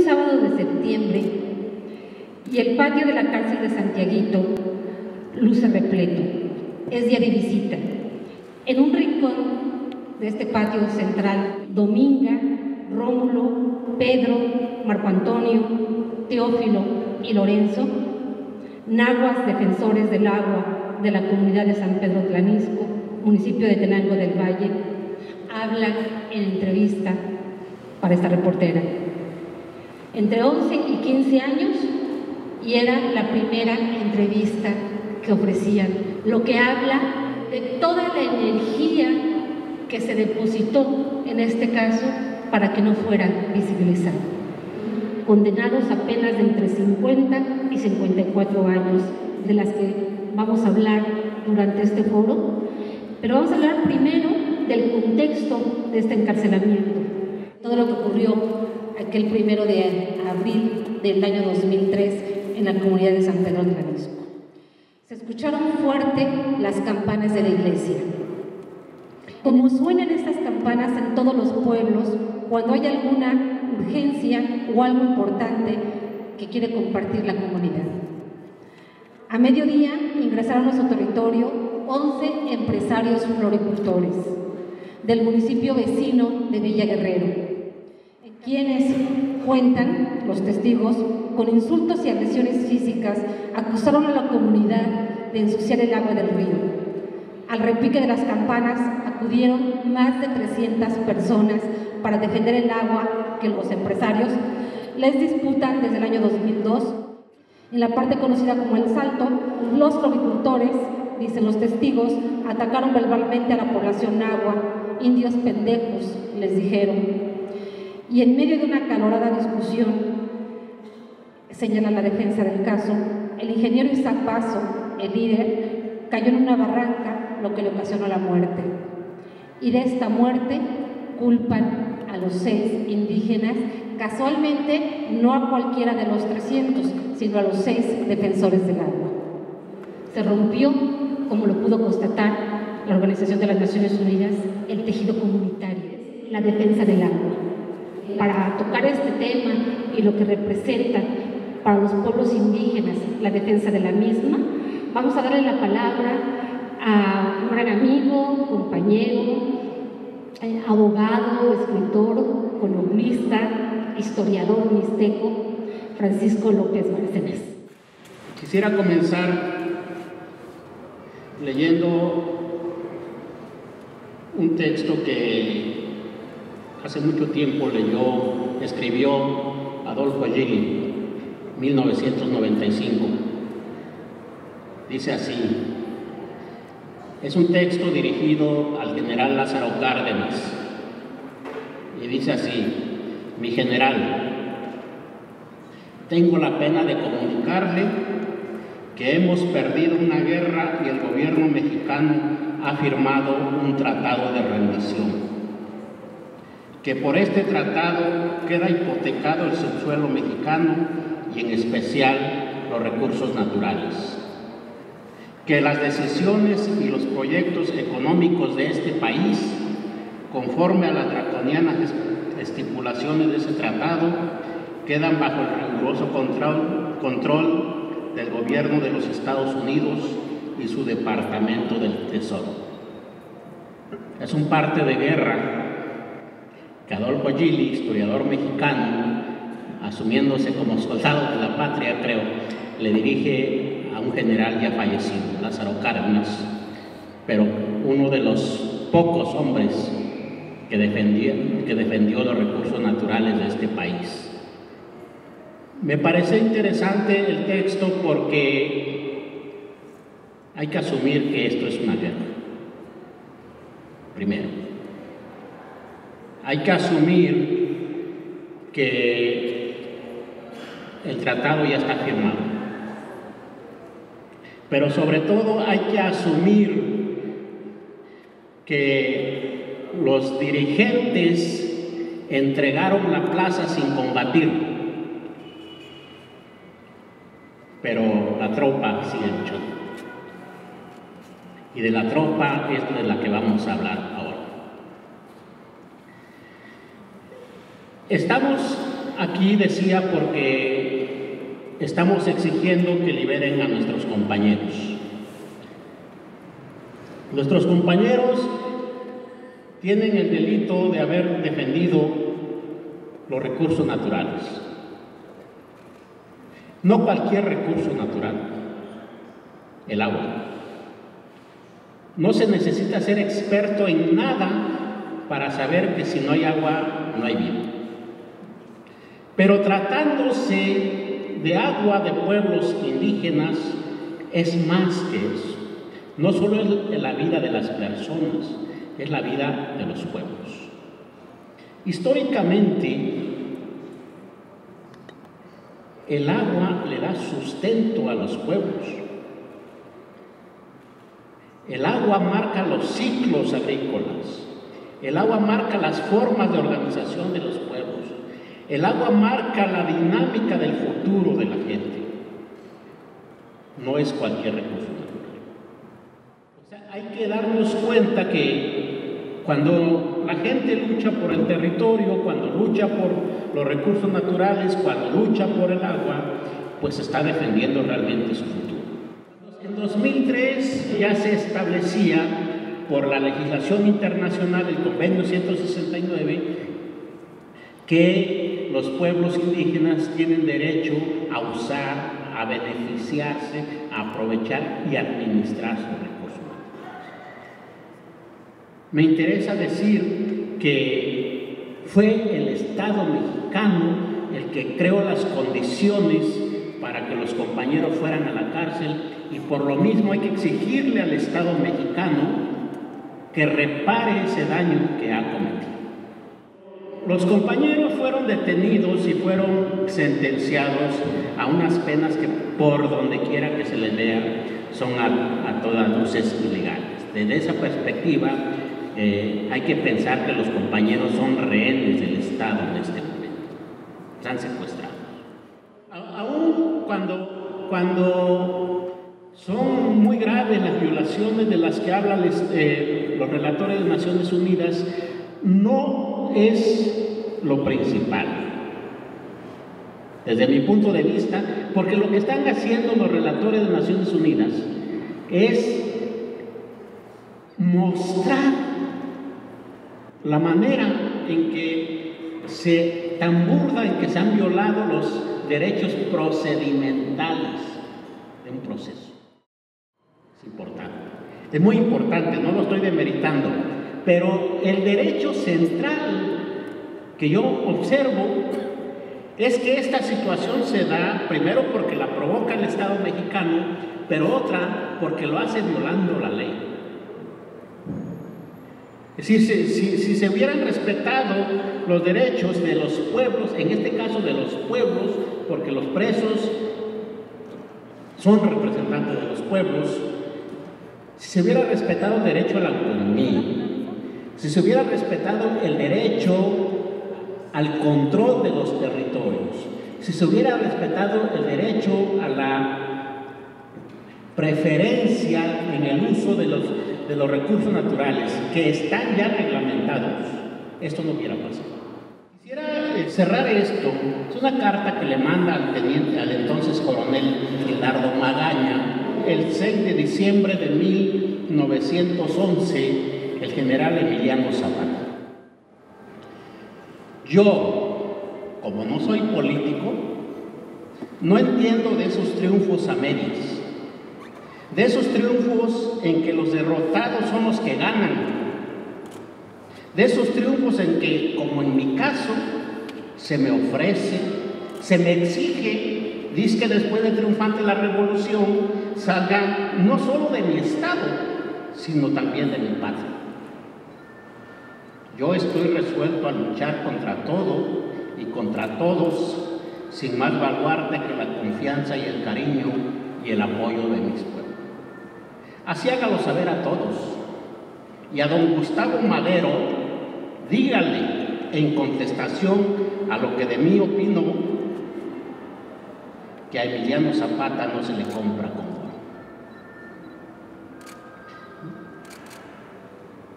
sábado de septiembre y el patio de la cárcel de Santiaguito luce repleto. Es día de visita. En un rincón de este patio central, Dominga, Rómulo, Pedro, Marco Antonio, Teófilo y Lorenzo, nahuas defensores del agua de la comunidad de San Pedro Tlanisco, municipio de Tenango del Valle, hablan en entrevista para esta reportera. Entre 11 y 15 años, y era la primera entrevista que ofrecían, lo que habla de toda la energía que se depositó en este caso para que no fuera visibilizado. Condenados apenas de entre 50 y 54 años, de las que vamos a hablar durante este foro, pero vamos a hablar primero del contexto de este encarcelamiento, todo lo que ocurrió aquel 1 de abril del año 2003 en la comunidad de San Pedro Tlanisco. Se escucharon fuerte las campanas de la iglesia. Como suenan estas campanas en todos los pueblos cuando hay alguna urgencia o algo importante que quiere compartir la comunidad. A mediodía ingresaron a su territorio 11 empresarios floricultores del municipio vecino de Villa Guerrero, quienes cuentan, los testigos, con insultos y agresiones físicas, acusaron a la comunidad de ensuciar el agua del río. Al repique de las campanas acudieron más de 300 personas para defender el agua que los empresarios les disputan desde el año 2002. En la parte conocida como El Salto, los floricultores, dicen los testigos, atacaron verbalmente a la población nahua, indios pendejos, les dijeron. Y en medio de una acalorada discusión, señala la defensa del caso, el ingeniero Isaac Basso, el líder, cayó en una barranca, lo que le ocasionó la muerte. Y de esta muerte culpan a los 6 indígenas, casualmente no a cualquiera de los 300, sino a los 6 defensores del agua. Se rompió, como lo pudo constatar la Organización de las Naciones Unidas, el tejido comunitario, la defensa del agua. Para tocar este tema y lo que representa para los pueblos indígenas la defensa de la misma, vamos a darle la palabra a un gran amigo, compañero, abogado, escritor, columnista, historiador mixteco, Francisco López Bárcenas. Quisiera comenzar leyendo un texto que hace mucho tiempo escribió Adolfo Gili, 1995. Dice así, es un texto dirigido al general Lázaro Cárdenas, y dice así: mi general, tengo la pena de comunicarle que hemos perdido una guerra y el gobierno mexicano ha firmado un tratado de rendición, que por este tratado queda hipotecado el subsuelo mexicano y en especial los recursos naturales, que las decisiones y los proyectos económicos de este país, conforme a las draconianas estipulaciones de ese tratado, quedan bajo el riguroso control del gobierno de los Estados Unidos y su Departamento del Tesoro. Es un parte de guerra que Adolfo Gili, historiador mexicano, asumiéndose como soldado de la patria, creo, le dirige a un general ya fallecido, Lázaro Cárdenas, pero uno de los pocos hombres que defendió los recursos naturales de este país. Me parece interesante el texto porque hay que asumir que esto es una guerra. Primero, hay que asumir que el tratado ya está firmado, pero sobre todo hay que asumir que los dirigentes entregaron la plaza sin combatir, pero la tropa sigue luchando. Y de la tropa es de la que vamos a hablar ahora. Estamos aquí decía porque estamos exigiendo que liberen a nuestros compañeros. Nuestros compañeros tienen el delito de haber defendido los recursos naturales. No cualquier recurso natural, el agua. No se necesita ser experto en nada para saber que si no hay agua, no hay vida. Pero tratándose de agua de pueblos indígenas, es más que eso. No solo es la vida de las personas, es la vida de los pueblos. Históricamente, el agua le da sustento a los pueblos. El agua marca los ciclos agrícolas. El agua marca las formas de organización de los pueblos. El agua marca la dinámica del futuro de la gente. No es cualquier recurso natural. O sea, hay que darnos cuenta que cuando la gente lucha por el territorio, cuando lucha por los recursos naturales, cuando lucha por el agua, pues está defendiendo realmente su futuro. En 2003 ya se establecía por la legislación internacional, el Convenio 169, que los pueblos indígenas tienen derecho a usar, a beneficiarse, a aprovechar y administrar sus recursos naturales. Me interesa decir que fue el Estado mexicano el que creó las condiciones para que los compañeros fueran a la cárcel, y por lo mismo hay que exigirle al Estado mexicano que repare ese daño que ha cometido. Los compañeros fueron detenidos y fueron sentenciados a unas penas que por donde quiera que se les vea son a todas luces ilegales. Desde esa perspectiva hay que pensar que los compañeros son rehenes del Estado en este momento. Están secuestrados. Aún cuando son muy graves las violaciones de las que hablan los relatores de Naciones Unidas, no es lo principal, desde mi punto de vista, porque lo que están haciendo los relatores de Naciones Unidas es mostrar la manera en que tan burda en que se han violado los derechos procedimentales de un proceso. Es importante, es muy importante, no lo estoy demeritando, pero el derecho central que yo observo es que esta situación se da primero porque la provoca el Estado mexicano, pero otra porque lo hace violando la ley. Es decir, si se hubieran respetado los derechos de los pueblos, en este caso de los pueblos, porque los presos son representantes de los pueblos, si se hubiera respetado el derecho a la autonomía, si se hubiera respetado el derecho al control de los territorios, si se hubiera respetado el derecho a la preferencia en el uso de los recursos naturales que están ya reglamentados, esto no hubiera pasado. Quisiera cerrar esto. Es una carta que le manda al entonces coronel Gildardo Magaña el 6 de diciembre de 1911, el general Emiliano Zapata. Yo, como no soy político, no entiendo de esos triunfos a medias, de esos triunfos en que los derrotados son los que ganan, de esos triunfos en que, como en mi caso, se me ofrece, se me exige, dice que después de triunfante la revolución salga no solo de mi estado, sino también de mi patria. Yo estoy resuelto a luchar contra todo y contra todos, sin más baluarte que la confianza y el cariño y el apoyo de mis pueblos. Así hágalo saber a todos. Y a don Gustavo Madero, dígale en contestación a lo que de mí opino, que a Emiliano Zapata no se le compra con oro.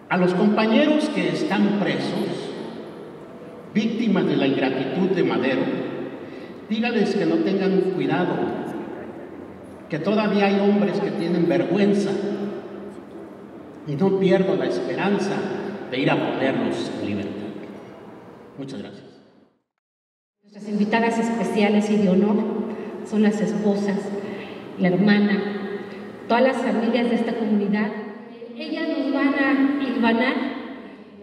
A los compañeros que están presos, víctimas de la ingratitud de Madero, Dígales que no tengan cuidado, que todavía hay hombres que tienen vergüenza, y no pierdo la esperanza de ir a ponerlos en libertad. Muchas gracias. Nuestras invitadas especiales y de honor son las esposas, la hermana, todas las familias de esta comunidad. Ellas nos van a hilvanar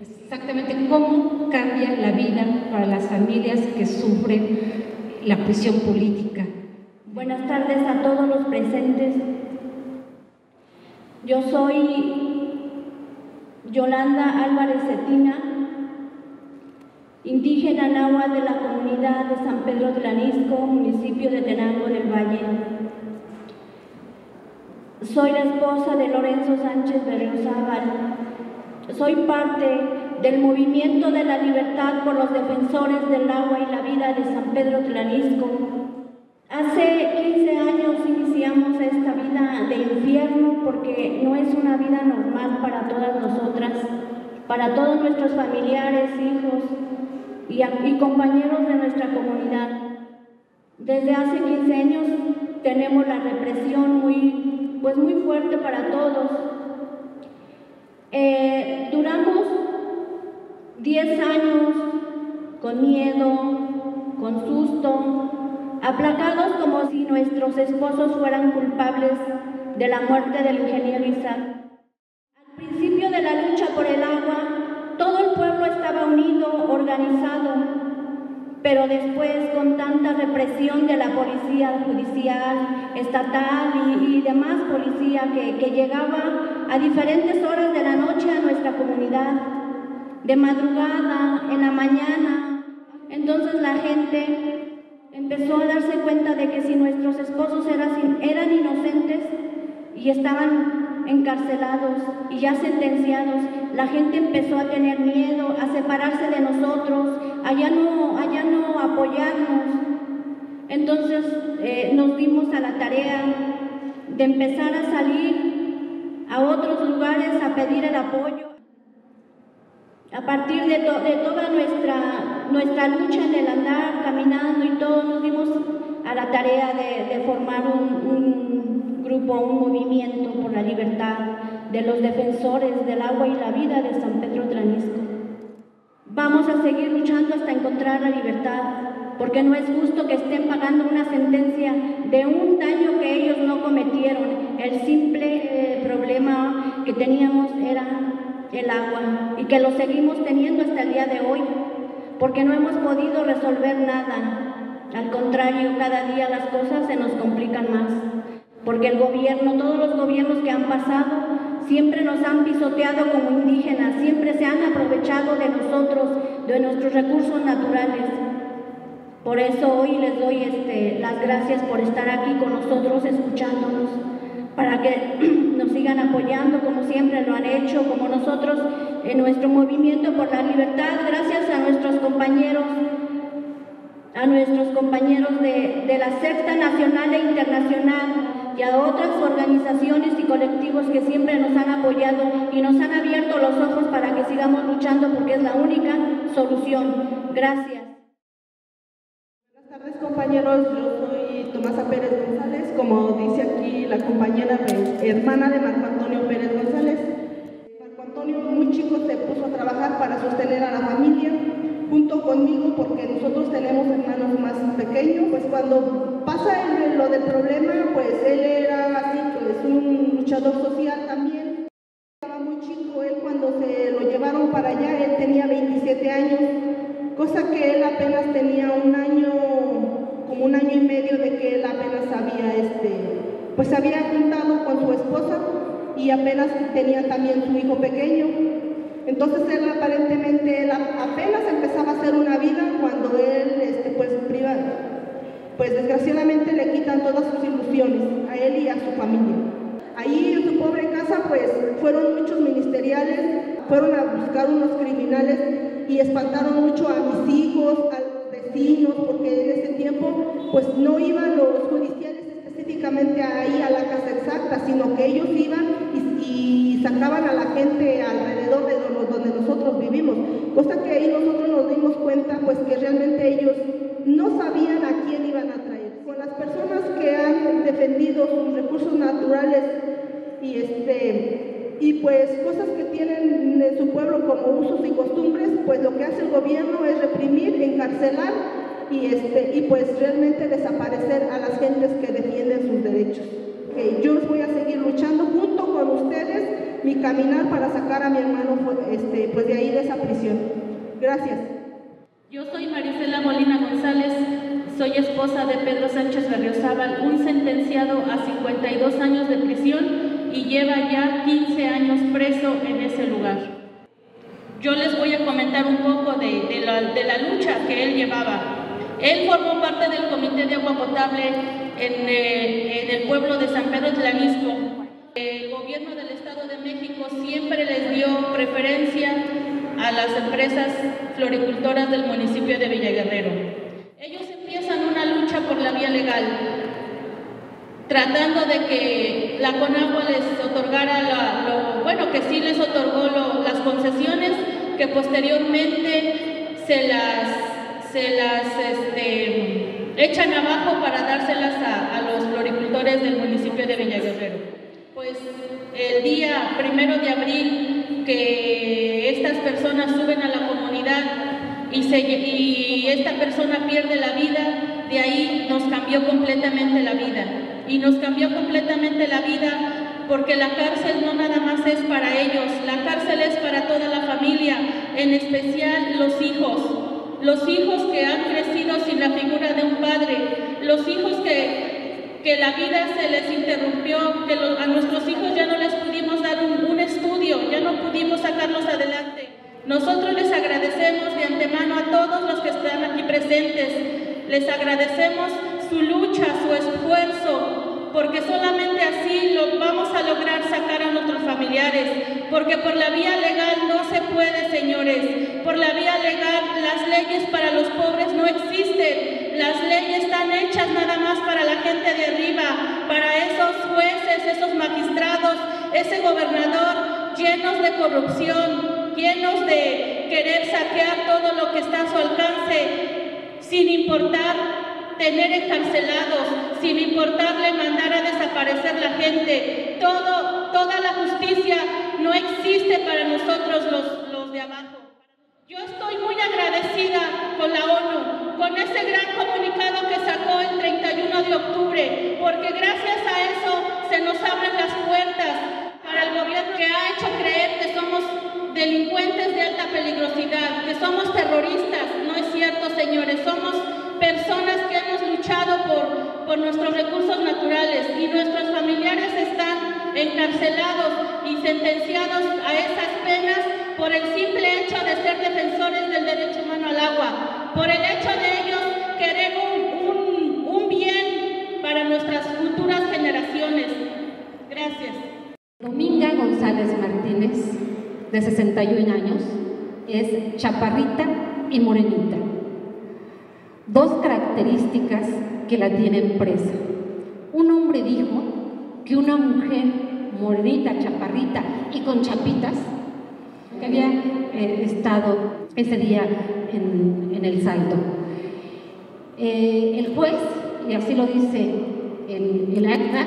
exactamente cómo cambia la vida para las familias que sufren la prisión política. Buenas tardes a todos los presentes. Yo soy Yolanda Álvarez Cetina, indígena náhuatl de la comunidad de San Pedro Tlanisco, municipio de Tenango del Valle. Soy la esposa de Lorenzo Sánchez Berriozábal. Soy parte del movimiento de la libertad por los defensores del agua y la vida de San Pedro Tlanisco. Hace 15 años iniciamos esta vida de infierno porque no es una vida normal para todas nosotras, para todos nuestros familiares, hijos y compañeros de nuestra comunidad. Desde hace 15 años tenemos la represión muy fuerte para todos. Duramos 10 años con miedo, con susto, aplacados como si nuestros esposos fueran culpables de la muerte del ingeniero Isaac. Al principio de la lucha por el agua, todo el pueblo estaba unido, organizado, pero después, con tanta represión de la policía judicial, estatal y demás policía que llegaba a diferentes horas de la noche a nuestra comunidad, de madrugada, en la mañana, entonces la gente empezó a darse cuenta de que si nuestros esposos eran inocentes y estaban encarcelados y ya sentenciados, la gente empezó a tener miedo, a separarse de nosotros, a ya no apoyarnos. Entonces nos dimos a la tarea de empezar a salir a otros lugares a pedir el apoyo. A partir de toda nuestra lucha en el andar, caminando y todo, nos dimos a la tarea de formar un grupo, un movimiento por la libertad de los defensores del agua y la vida de San Pedro Tlanisco. Vamos a seguir luchando hasta encontrar la libertad, porque no es justo que estén pagando una sentencia de un daño que ellos no cometieron. El simple problema que teníamos era el agua y que lo seguimos teniendo hasta el día de hoy, porque no hemos podido resolver nada. Al contrario, cada día las cosas se nos complican más, porque el gobierno, todos los gobiernos que han pasado, siempre nos han pisoteado como indígenas, siempre se han aprovechado de nosotros, de nuestros recursos naturales. Por eso hoy les doy las gracias por estar aquí con nosotros, escuchándonos, para que nos sigan apoyando como siempre lo han hecho, como nosotros en nuestro movimiento por la libertad. Gracias a nuestros compañeros de la secta nacional e internacional y a otras organizaciones y colectivos que siempre nos han apoyado y nos han abierto los ojos para que sigamos luchando, porque es la única solución. Gracias. Buenas tardes, compañeros. Yo soy Tomasa Pérez González, como dice aquí la compañera, hermana de Marco Antonio Pérez González. Marco Antonio, muy chico, se puso a trabajar para sostener a la familia junto conmigo, porque nosotros tenemos hermanos más pequeños. Pues cuando pasa lo del problema, pues él era así, pues un luchador social también. Estaba muy chico, él cuando se lo llevaron para allá, él tenía 27 años, cosa que él apenas tenía como un año y medio de que él apenas pues se había juntado con su esposa y apenas tenía también su hijo pequeño. Entonces él aparentemente apenas empezaba a hacer una vida cuando él pues desgraciadamente le quitan todas sus ilusiones a él y a su familia. Ahí en su pobre casa pues fueron muchos ministeriales, fueron a buscar unos criminales y espantaron mucho a mis hijos, a los vecinos, porque en ese tiempo pues no iban los judiciales específicamente ahí a la casa exacta, sino que ellos iban y sacaban a la gente alrededor de donde nosotros vivimos, cosa que ahí nosotros nos dimos cuenta pues que realmente ellos no sabían a quién iban iban a traer. Con las personas que han defendido sus recursos naturales y pues cosas que tienen en su pueblo como usos y costumbres, pues lo que hace el gobierno es reprimir, encarcelar y pues realmente desaparecer a las gentes que defienden sus derechos. Yo voy a seguir luchando junto con ustedes mi caminar para sacar a mi hermano pues de ahí, de esa prisión. Gracias. Yo soy Marisela Molina González, soy esposa de Pedro Sánchez Berriozábal, un sentenciado a 52 años de prisión y lleva ya 15 años preso en ese lugar. Yo les voy a comentar un poco de la lucha que él llevaba. Él formó parte del Comité de Agua Potable en el pueblo de San Pedro Tlanisco. El gobierno del Estado de México siempre les dio preferencia a las empresas floricultoras del municipio de Villaguerrero. Ellos empiezan una lucha por la vía legal, tratando de que la Conagua les otorgara que sí les otorgó las concesiones, que posteriormente se las echan abajo para dárselas a los floricultores del municipio de Villaguerrero. Pues el día 1 de abril que estas personas suben a la comunidad y esta persona pierde la vida, de ahí nos cambió completamente la vida. Y nos cambió completamente la vida porque la cárcel no nada más es para ellos, la cárcel es para toda la familia, en especial los hijos que han crecido sin la figura de un padre, los hijos que la vida se les interrumpió, que a nuestros hijos ya no les pudimos dar un estudio, ya no pudimos sacarlos adelante. Nosotros les agradecemos de antemano a todos los que están aquí presentes, les agradecemos su lucha, su esfuerzo, porque solamente así lo vamos a lograr sacar a nuestros familiares, porque por la vía legal no se puede, señores, por la vía legal las leyes para los pobres no existen, las leyes están hechas nada más para la gente de arriba, para esos jueces, esos magistrados, ese gobernador llenos de corrupción, llenos de querer saquear todo lo que está a su alcance, sin importar tener encarcelados, sin importarle mandar a desaparecer la gente. Toda la justicia no existe para nosotros los de abajo. Yo estoy muy agradecida con la ONU, con ese gran comunicado que sacó el 31 de octubre, porque gracias a eso se nos abren las puertas para el gobierno que ha hecho creer que somos delincuentes de alta peligrosidad, que somos terroristas. No es cierto, señores, somos personas que hemos luchado por nuestros recursos naturales y nuestros familiares están encarcelados y sentenciados a esas penas por el simple hecho de ser defensores del derecho humano al agua, por el hecho de ellos querer un bien para nuestras futuras generaciones. Gracias. Dominga González Martínez, de 61 años, es chaparrita y morenita. Dos características que la tienen presa. Un hombre dijo que una mujer morenita, chaparrita y con chapitas, que había estado ese día en el Salto. El juez, y así lo dice el acta,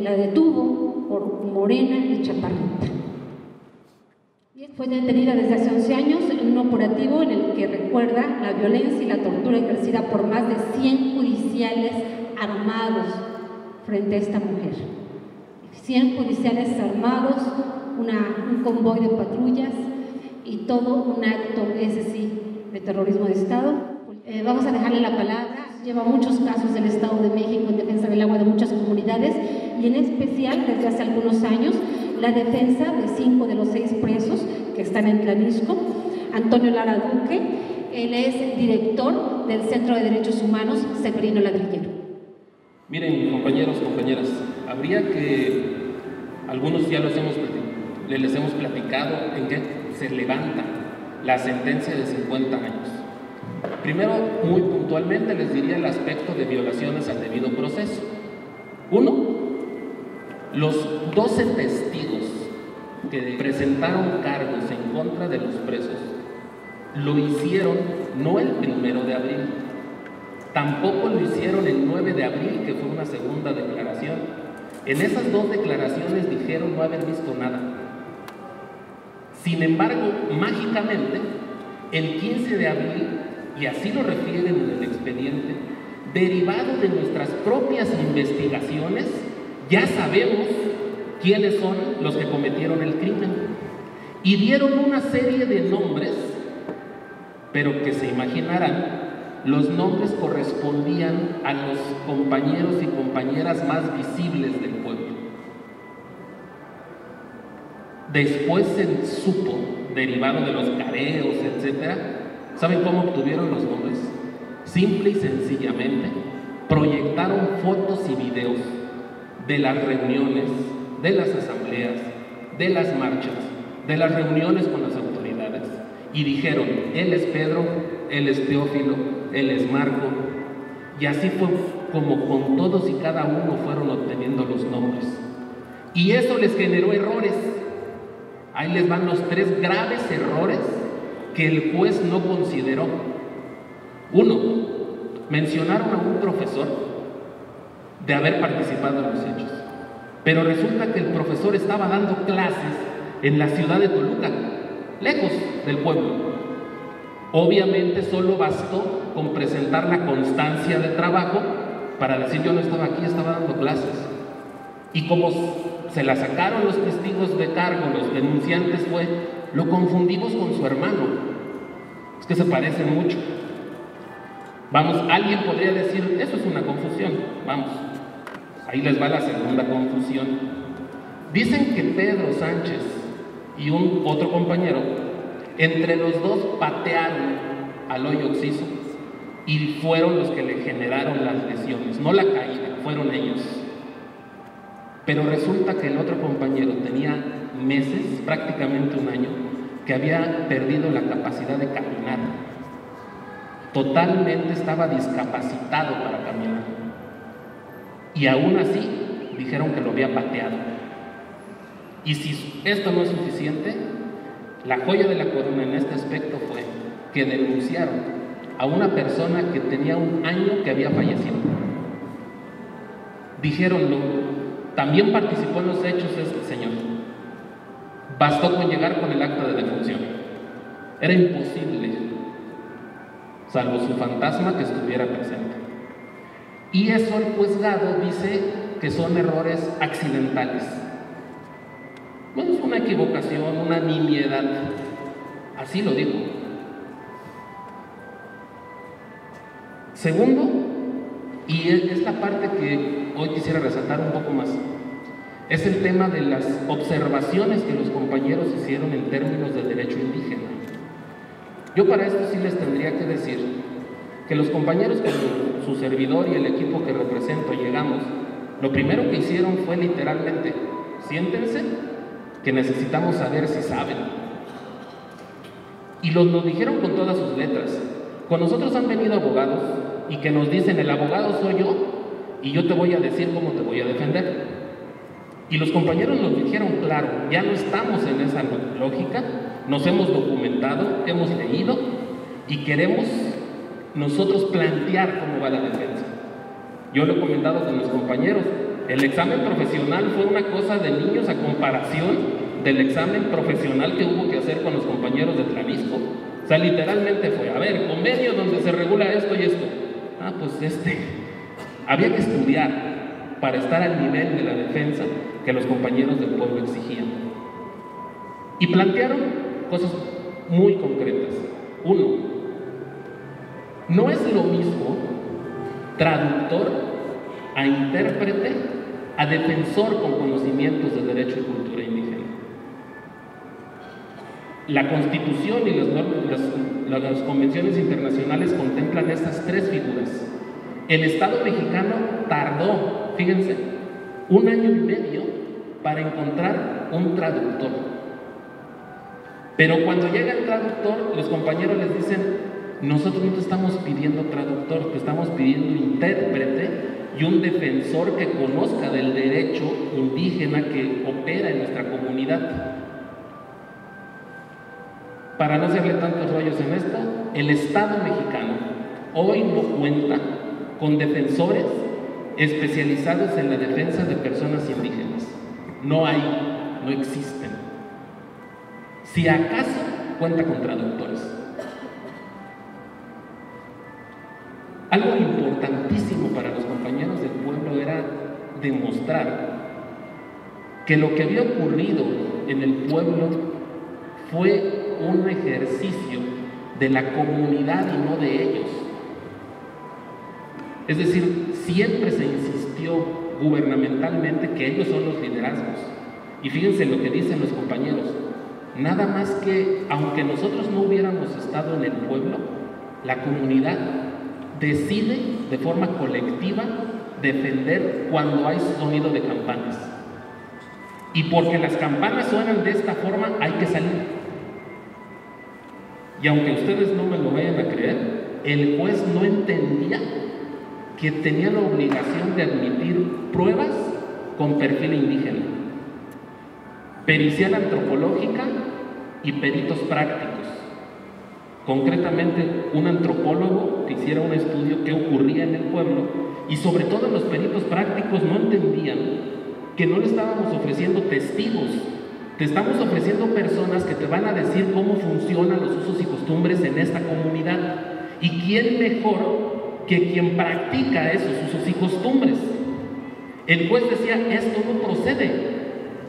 la detuvo por morena y chaparrita. Fue detenida desde hace 11 años en un operativo en el que recuerda la violencia y la tortura ejercida por más de 100 judiciales armados frente a esta mujer. 100 judiciales armados, un convoy de patrullas y todo un acto, ese sí, de terrorismo de Estado. Vamos a dejarle la palabra. Lleva muchos casos del Estado de México en defensa del agua de muchas comunidades y en especial desde hace algunos años la defensa de 5 de los 6 presos que están en Tlanisco. Antonio Lara Duque, él es director del Centro de Derechos Humanos Severino Ladrillero. Miren, compañeros, compañeras, habría que, algunos ya les hemos platicado en qué se levanta la sentencia de 50 años. Primero, muy puntualmente, les diría el aspecto de violaciones al debido proceso. Uno, los 12 testigos que presentaron cargos en contra de los presos lo hicieron no el 1 de abril, Tampoco lo hicieron el 9 de abril, que fue una segunda declaración. En esas dos declaraciones dijeron no haber visto nada. Sin embargo, mágicamente, el 15 de abril, y así lo refieren en el expediente, derivado de nuestras propias investigaciones, ya sabemos quiénes son los que cometieron el crimen. Y dieron una serie de nombres, pero que se imaginarán, los nombres correspondían a los compañeros y compañeras más visibles del pueblo. Después se supo, derivado de los careos, etc., ¿saben cómo obtuvieron los nombres? Simple y sencillamente, proyectaron fotos y videos de las reuniones, de las asambleas, de las marchas, de las reuniones con las autoridades, y dijeron, él es Pedro, él es Teófilo, él es Marco, y así fue como con todos y cada uno fueron obteniendo los nombres. Y eso les generó errores. Ahí les van los 3 graves errores que el juez no consideró. 1, mencionaron a un profesor de haber participado en los hechos, pero resulta que el profesor estaba dando clases en la ciudad de Toluca, lejos del pueblo. Obviamente solo bastó con presentar la constancia de trabajo para decir yo no estaba aquí, estaba dando clases. Y como se la sacaron los testigos de cargo, los denunciantes, lo confundimos con su hermano. Es que se parecen mucho. Vamos, alguien podría decir, eso es una confusión. Vamos, ahí les va la segunda confusión. Dicen que Pedro Sánchez y otro compañero, entre los dos patearon al hoyo Oxiso y fueron los que le generaron las lesiones, no la caída, fueron ellos. Pero resulta que el otro compañero tenía meses, prácticamente un año, que había perdido la capacidad de caminar. Totalmente estaba discapacitado para caminar. Y aún así dijeron que lo había pateado. Y si esto no es suficiente, la joya de la corona en este aspecto fue que denunciaron a una persona que tenía un año que había fallecido. Dijeronlo, también participó en los hechos este señor. Bastó con llegar con el acta de defunción. Era imposible, salvo su fantasma, que estuviera presente. Y eso el juzgado dice que son errores accidentales. Bueno, es una equivocación, una nimiedad. Así lo dijo. Segundo, y es la parte que hoy quisiera resaltar un poco más, es el tema de las observaciones que los compañeros hicieron en términos de derecho indígena. Yo para esto sí les tendría que decir que los compañeros con su servidor y el equipo que represento llegamos, lo primero que hicieron fue literalmente, siéntense, que necesitamos saber si saben. Y nos dijeron con todas sus letras. Con nosotros han venido abogados y que nos dicen, el abogado soy yo y yo te voy a decir cómo te voy a defender. Y los compañeros nos dijeron, claro, ya no estamos en esa lógica, nos hemos documentado, hemos leído y queremos nosotros plantear cómo va la defensa. Yo lo he comentado con los compañeros, el examen profesional fue una cosa de niños a comparación del examen profesional que hubo que hacer con los compañeros de Tlanisco. O sea, literalmente fue, a ver, convenio donde se regula esto y esto. Ah, pues había que estudiar para estar al nivel de la defensa que los compañeros del pueblo exigían. Y plantearon cosas muy concretas. 1, no es lo mismo traductor a intérprete a defensor con conocimientos de derecho y cultura indígena. La Constitución y las convenciones internacionales contemplan estas 3 figuras. El Estado mexicano tardó, fíjense, 1 año y medio para encontrar un traductor. Pero cuando llega el traductor, los compañeros les dicen, nosotros no te estamos pidiendo traductor, te estamos pidiendo intérprete y un defensor que conozca del derecho indígena que opera en nuestra comunidad. Para no hacerle tantos rollos en esto, el Estado mexicano hoy no cuenta con defensores especializados en la defensa de personas indígenas. No hay, no existen. Si acaso cuenta con traductores. Algo importantísimo para los compañeros del pueblo era demostrar que lo que había ocurrido en el pueblo fue un ejercicio de la comunidad y no de ellos. Es decir, siempre se insistió gubernamentalmente que ellos son los liderazgos. Y fíjense lo que dicen los compañeros. Nada más que, aunque nosotros no hubiéramos estado en el pueblo, la comunidad decide de forma colectiva defender cuando hay sonido de campanas. Y porque las campanas suenan de esta forma, hay que salir. Y aunque ustedes no me lo vayan a creer, el juez no entendía que tenía la obligación de admitir pruebas con perfil indígena, pericial antropológica y peritos prácticos. Concretamente, un antropólogo que hiciera un estudio qué ocurría en el pueblo, y sobre todo los peritos prácticos no entendían que no le estábamos ofreciendo testigos, te estamos ofreciendo personas que te van a decir cómo funcionan los usos y costumbres en esta comunidad. ¿Y quién mejor que quien practica esos usos y costumbres? El juez decía, esto no procede,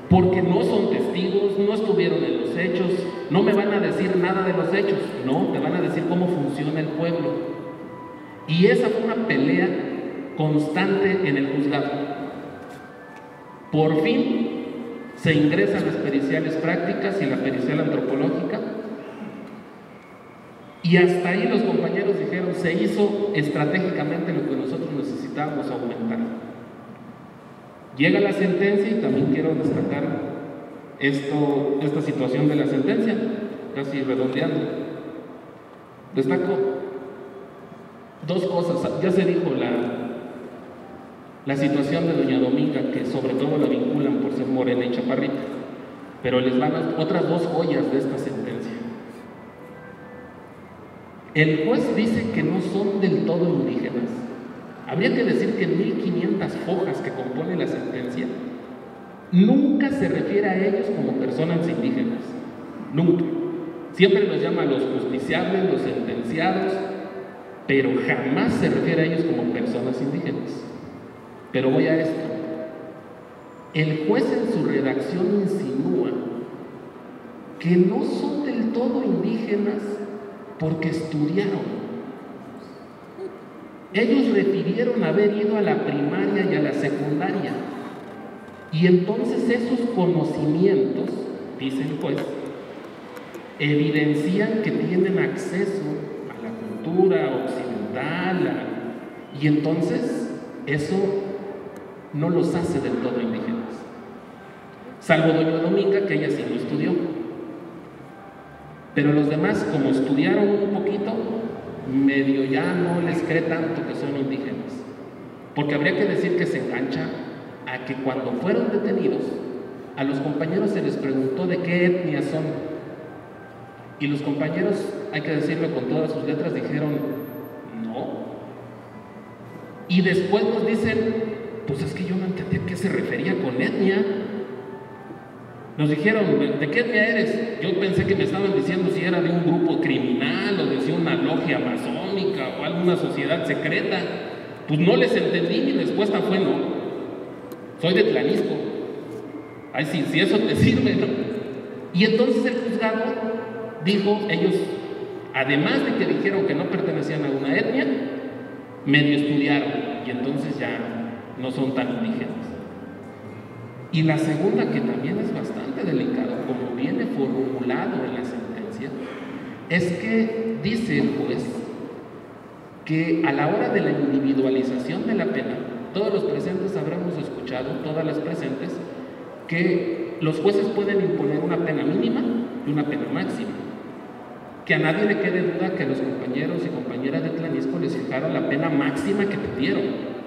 porque no son testigos, no estuvieron en los hechos, no me van a decir nada de los hechos, no, te van a decir cómo funciona el pueblo. Y esa fue una pelea constante en el juzgado. Por fin se ingresan las periciales prácticas y la pericial antropológica, y hasta ahí los compañeros dijeron, se hizo estratégicamente lo que nosotros necesitábamos aumentar. Llega la sentencia, y también quiero destacar esta situación de la sentencia, casi redondeando. Destaco dos cosas. Ya se dijo la situación de doña Dominga, que sobre todo la vinculan por ser morena y chaparrita, pero les van otras dos joyas de esta sentencia. El juez dice que no son del todo indígenas. Habría que decir que en 1500 hojas que compone la sentencia, nunca se refiere a ellos como personas indígenas. Nunca. Siempre los llama los justiciables, los sentenciados, pero jamás se refiere a ellos como personas indígenas. Pero voy a esto. El juez en su redacción insinúa que no son del todo indígenas porque estudiaron. Ellos refirieron haber ido a la primaria y a la secundaria, y entonces esos conocimientos, dice el juez, evidencian que tienen acceso a la cultura occidental, y entonces eso no los hace del todo indígenas, salvo doña Dominga, que ella sí lo estudió. Pero los demás, como estudiaron un poquito, medio ya no les cree tanto que son indígenas, porque habría que decir que se engancha a que cuando fueron detenidos, a los compañeros se les preguntó de qué etnia son, y los compañeros, hay que decirlo con todas sus letras, dijeron no. Y después nos dicen, pues es que yo no entendía a qué se refería con etnia. Nos dijeron, ¿de qué etnia eres? Yo pensé que me estaban diciendo si era de un grupo criminal o de una logia masónica o alguna sociedad secreta. Pues no les entendí, mi respuesta fue no. Soy de Tlanisco. Ay, si eso te sirve, ¿no? Y entonces el juzgado dijo, ellos, además de que dijeron que no pertenecían a una etnia, medio estudiaron, y entonces ya no son tan indígenas. Y la segunda, que también es bastante delicada, como viene formulado en la sentencia, es que dice el juez que a la hora de la individualización de la pena, todos los presentes habremos escuchado, todas las presentes, que los jueces pueden imponer una pena mínima y una pena máxima. Que a nadie le quede duda que a los compañeros y compañeras de Tlanisco les fijaron la pena máxima que pidieron.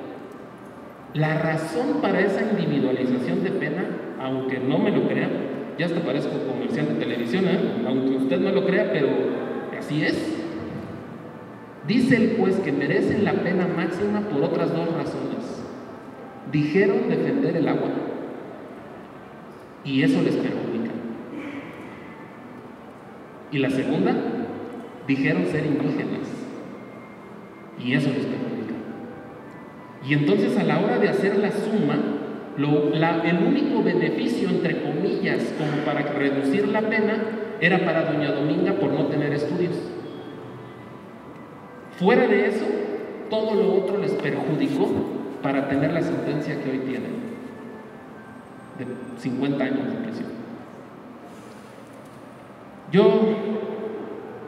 La razón para esa individualización de pena, aunque no me lo crea, ya hasta parezco comercial de televisión, aunque usted no lo crea, pero así es. Dice el juez que merecen la pena máxima suma por otras dos razones. Dijeron defender el agua y eso les perjudica. Y la segunda, dijeron ser indígenas y eso les perjudica. Y entonces a la hora de hacer la suma, el único beneficio, entre comillas, como para reducir la pena, era para doña Dominga por no tener estudios. Fuera de eso, todo lo otro les perjudicó para tener la sentencia que hoy tienen, de 50 años de prisión. Yo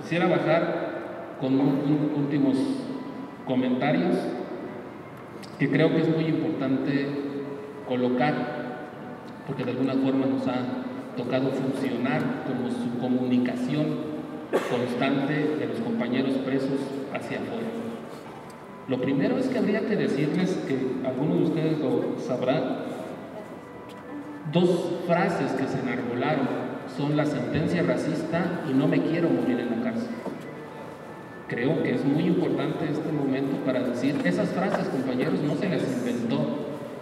quisiera bajar con últimos comentarios que creo que es muy importante colocar, porque de alguna forma nos ha tocado funcionar como su comunicación constante de los compañeros presos hacia afuera. Lo primero es que habría que decirles, que algunos de ustedes lo sabrán, dos frases que se enarbolaron son la sentencia racista y no me quiero morir en la cárcel. Creo que es muy importante este momento para decir, esas frases, compañeros, no se las inventó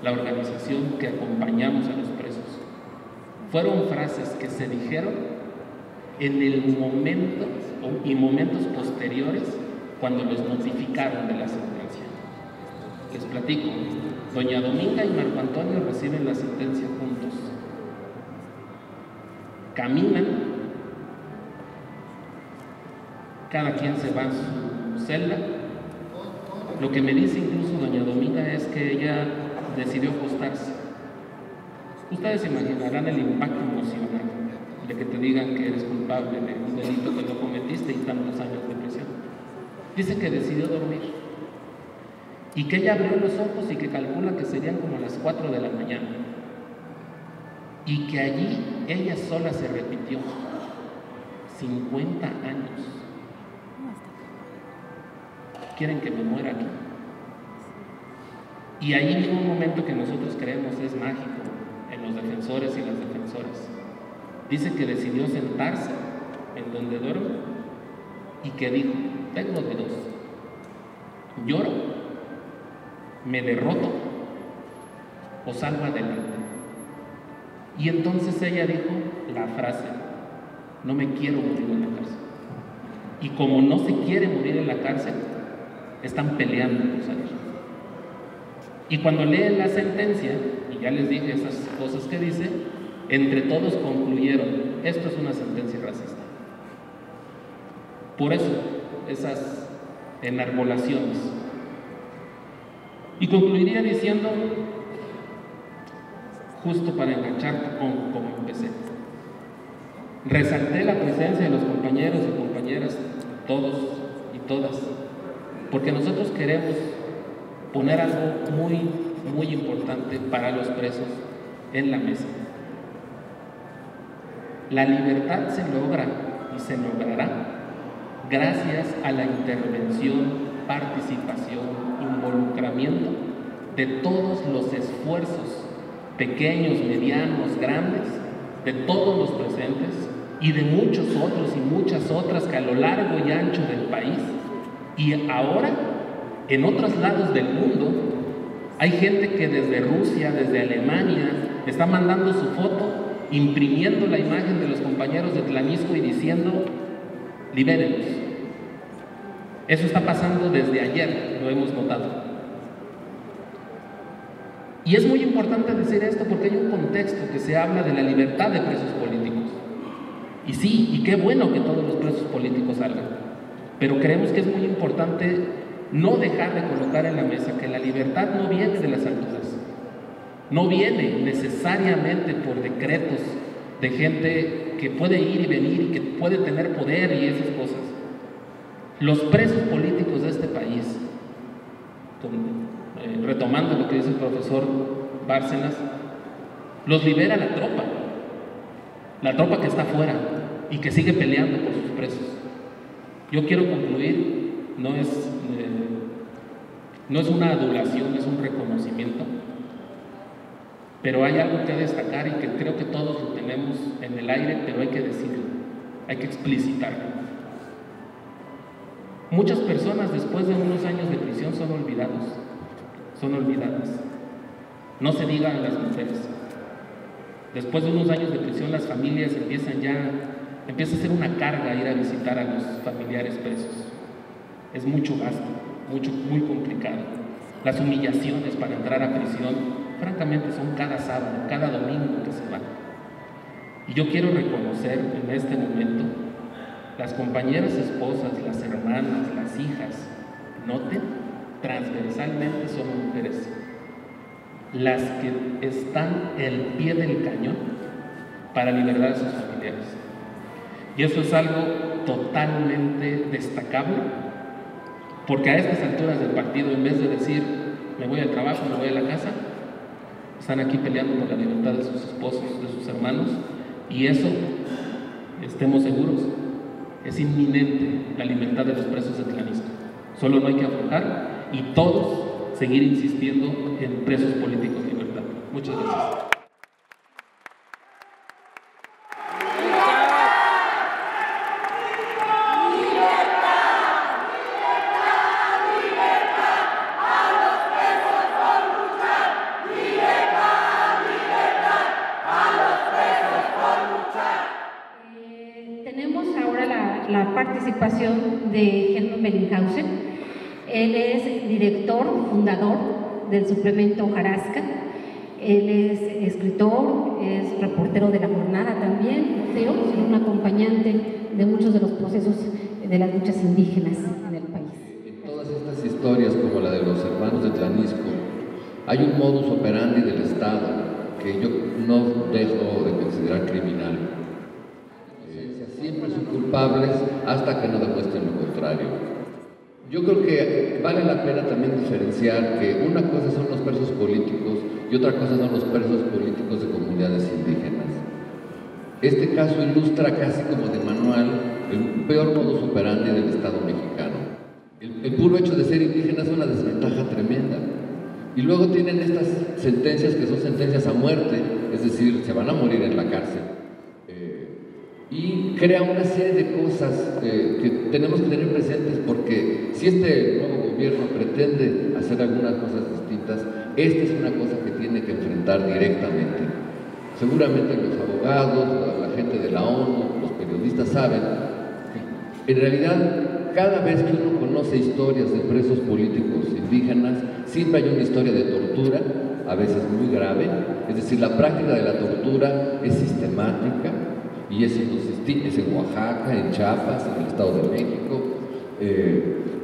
la organización que acompañamos a los presos. Fueron frases que se dijeron en el momento y momentos posteriores cuando los notificaron de la sentencia. Les platico, doña Dominga y Marco Antonio reciben la sentencia juntos. Caminan, cada quien se va a su celda. Lo que me dice incluso doña Dominga es que ella decidió acostarse. Ustedes se imaginarán el impacto emocional de que te digan que eres culpable de un delito que no cometiste y tantos años de prisión. Dice que decidió dormir y que ella abrió los ojos y que calcula que serían como las 4 de la mañana y que allí ella sola se repitió 50 años. ¿Quieren que me muera aquí? Y ahí viene un momento que nosotros creemos es mágico en los defensores y las defensoras. Dice que decidió sentarse en donde duerme y que dijo, tengo de dos, lloro, me derroto o salgo adelante. Y entonces ella dijo la frase, no me quiero morir en la cárcel. Y como no se quiere morir en la cárcel, están peleando por salir. Y cuando leen la sentencia, y ya les dije esas cosas que dice, entre todos concluyeron, esto es una sentencia racista. Por eso, esas enarbolaciones. Y concluiría diciendo, justo para enganchar como empecé, resalté la presencia de los compañeros y compañeras, todos y todas, porque nosotros queremos poner algo muy importante para los presos en la mesa. La libertad se logra y se logrará gracias a la intervención, participación, involucramiento de todos los esfuerzos, pequeños, medianos, grandes, de todos los presentes y de muchos otros y muchas otras que a lo largo y ancho del país y ahora en otros lados del mundo hay gente que desde Rusia, desde Alemania, está mandando su foto, imprimiendo la imagen de los compañeros de Tlanisco y diciendo, libérenlos. Eso está pasando desde ayer, lo hemos notado. Y es muy importante decir esto porque hay un contexto que se habla de la libertad de presos políticos. Y sí, y qué bueno que todos los presos políticos salgan. Pero creemos que es muy importante no dejar de colocar en la mesa que la libertad no viene de las alturas. No viene necesariamente por decretos de gente que puede ir y venir y que puede tener poder y esas cosas. Los presos políticos de este país, retomando lo que dice el profesor Bárcenas, los libera la tropa que está afuera y que sigue peleando por sus presos. Yo quiero concluir, no es una adulación, es un reconocimiento, pero hay algo que destacar y que creo que todos lo tenemos en el aire, pero hay que decirlo, hay que explicitarlo. Muchas personas después de unos años de prisión son olvidados. son olvidadas. No se diga a las mujeres. Después de unos años de prisión, las familias empieza a ser una carga ir a visitar a los familiares presos. Es mucho gasto, muy complicado. Las humillaciones para entrar a prisión, francamente, son cada sábado, cada domingo que se van. Y yo quiero reconocer en este momento, las compañeras esposas, las hermanas, las hijas, noten, transversalmente son mujeres las que están al pie del cañón para liberar a sus familiares. Y eso es algo totalmente destacable, porque a estas alturas del partido, en vez de decir me voy al trabajo, me voy a la casa, están aquí peleando por la libertad de sus esposos, de sus hermanos, y eso, estemos seguros, es inminente la libertad de los presos de Tlanisco. Solo no hay que aflojar y todos seguir insistiendo en presos políticos de libertad. Muchas gracias. Tenemos ahora la participación de Germán Bellinghausen. Él es director, fundador del suplemento Hojarasca. Él es escritor, es reportero de La Jornada también, museo, y un acompañante de muchos de los procesos de las luchas indígenas en el país. En todas estas historias, como la de los hermanos de Tlanisco, hay un modus operandi del Estado que yo no dejo de considerar criminal. Siempre son culpables hasta que no demuestren lo contrario. Yo creo que vale la pena también diferenciar que una cosa son los presos políticos y otra cosa son los presos políticos de comunidades indígenas. Este caso ilustra casi como de manual el peor modus operandi del Estado mexicano. El puro hecho de ser indígena es una desventaja tremenda. Y luego tienen estas sentencias que son sentencias a muerte, es decir, se van a morir en la cárcel. Y crea una serie de cosas que tenemos que tener presentes, porque si este nuevo gobierno pretende hacer algunas cosas distintas, esta es una cosa que tiene que enfrentar directamente. Seguramente los abogados, la gente de la ONU, los periodistas saben que en realidad cada vez que uno conoce historias de presos políticos indígenas, siempre hay una historia de tortura, a veces muy grave, es decir, la práctica de la tortura es sistemática, y es en Oaxaca, en Chiapas, en el Estado de México.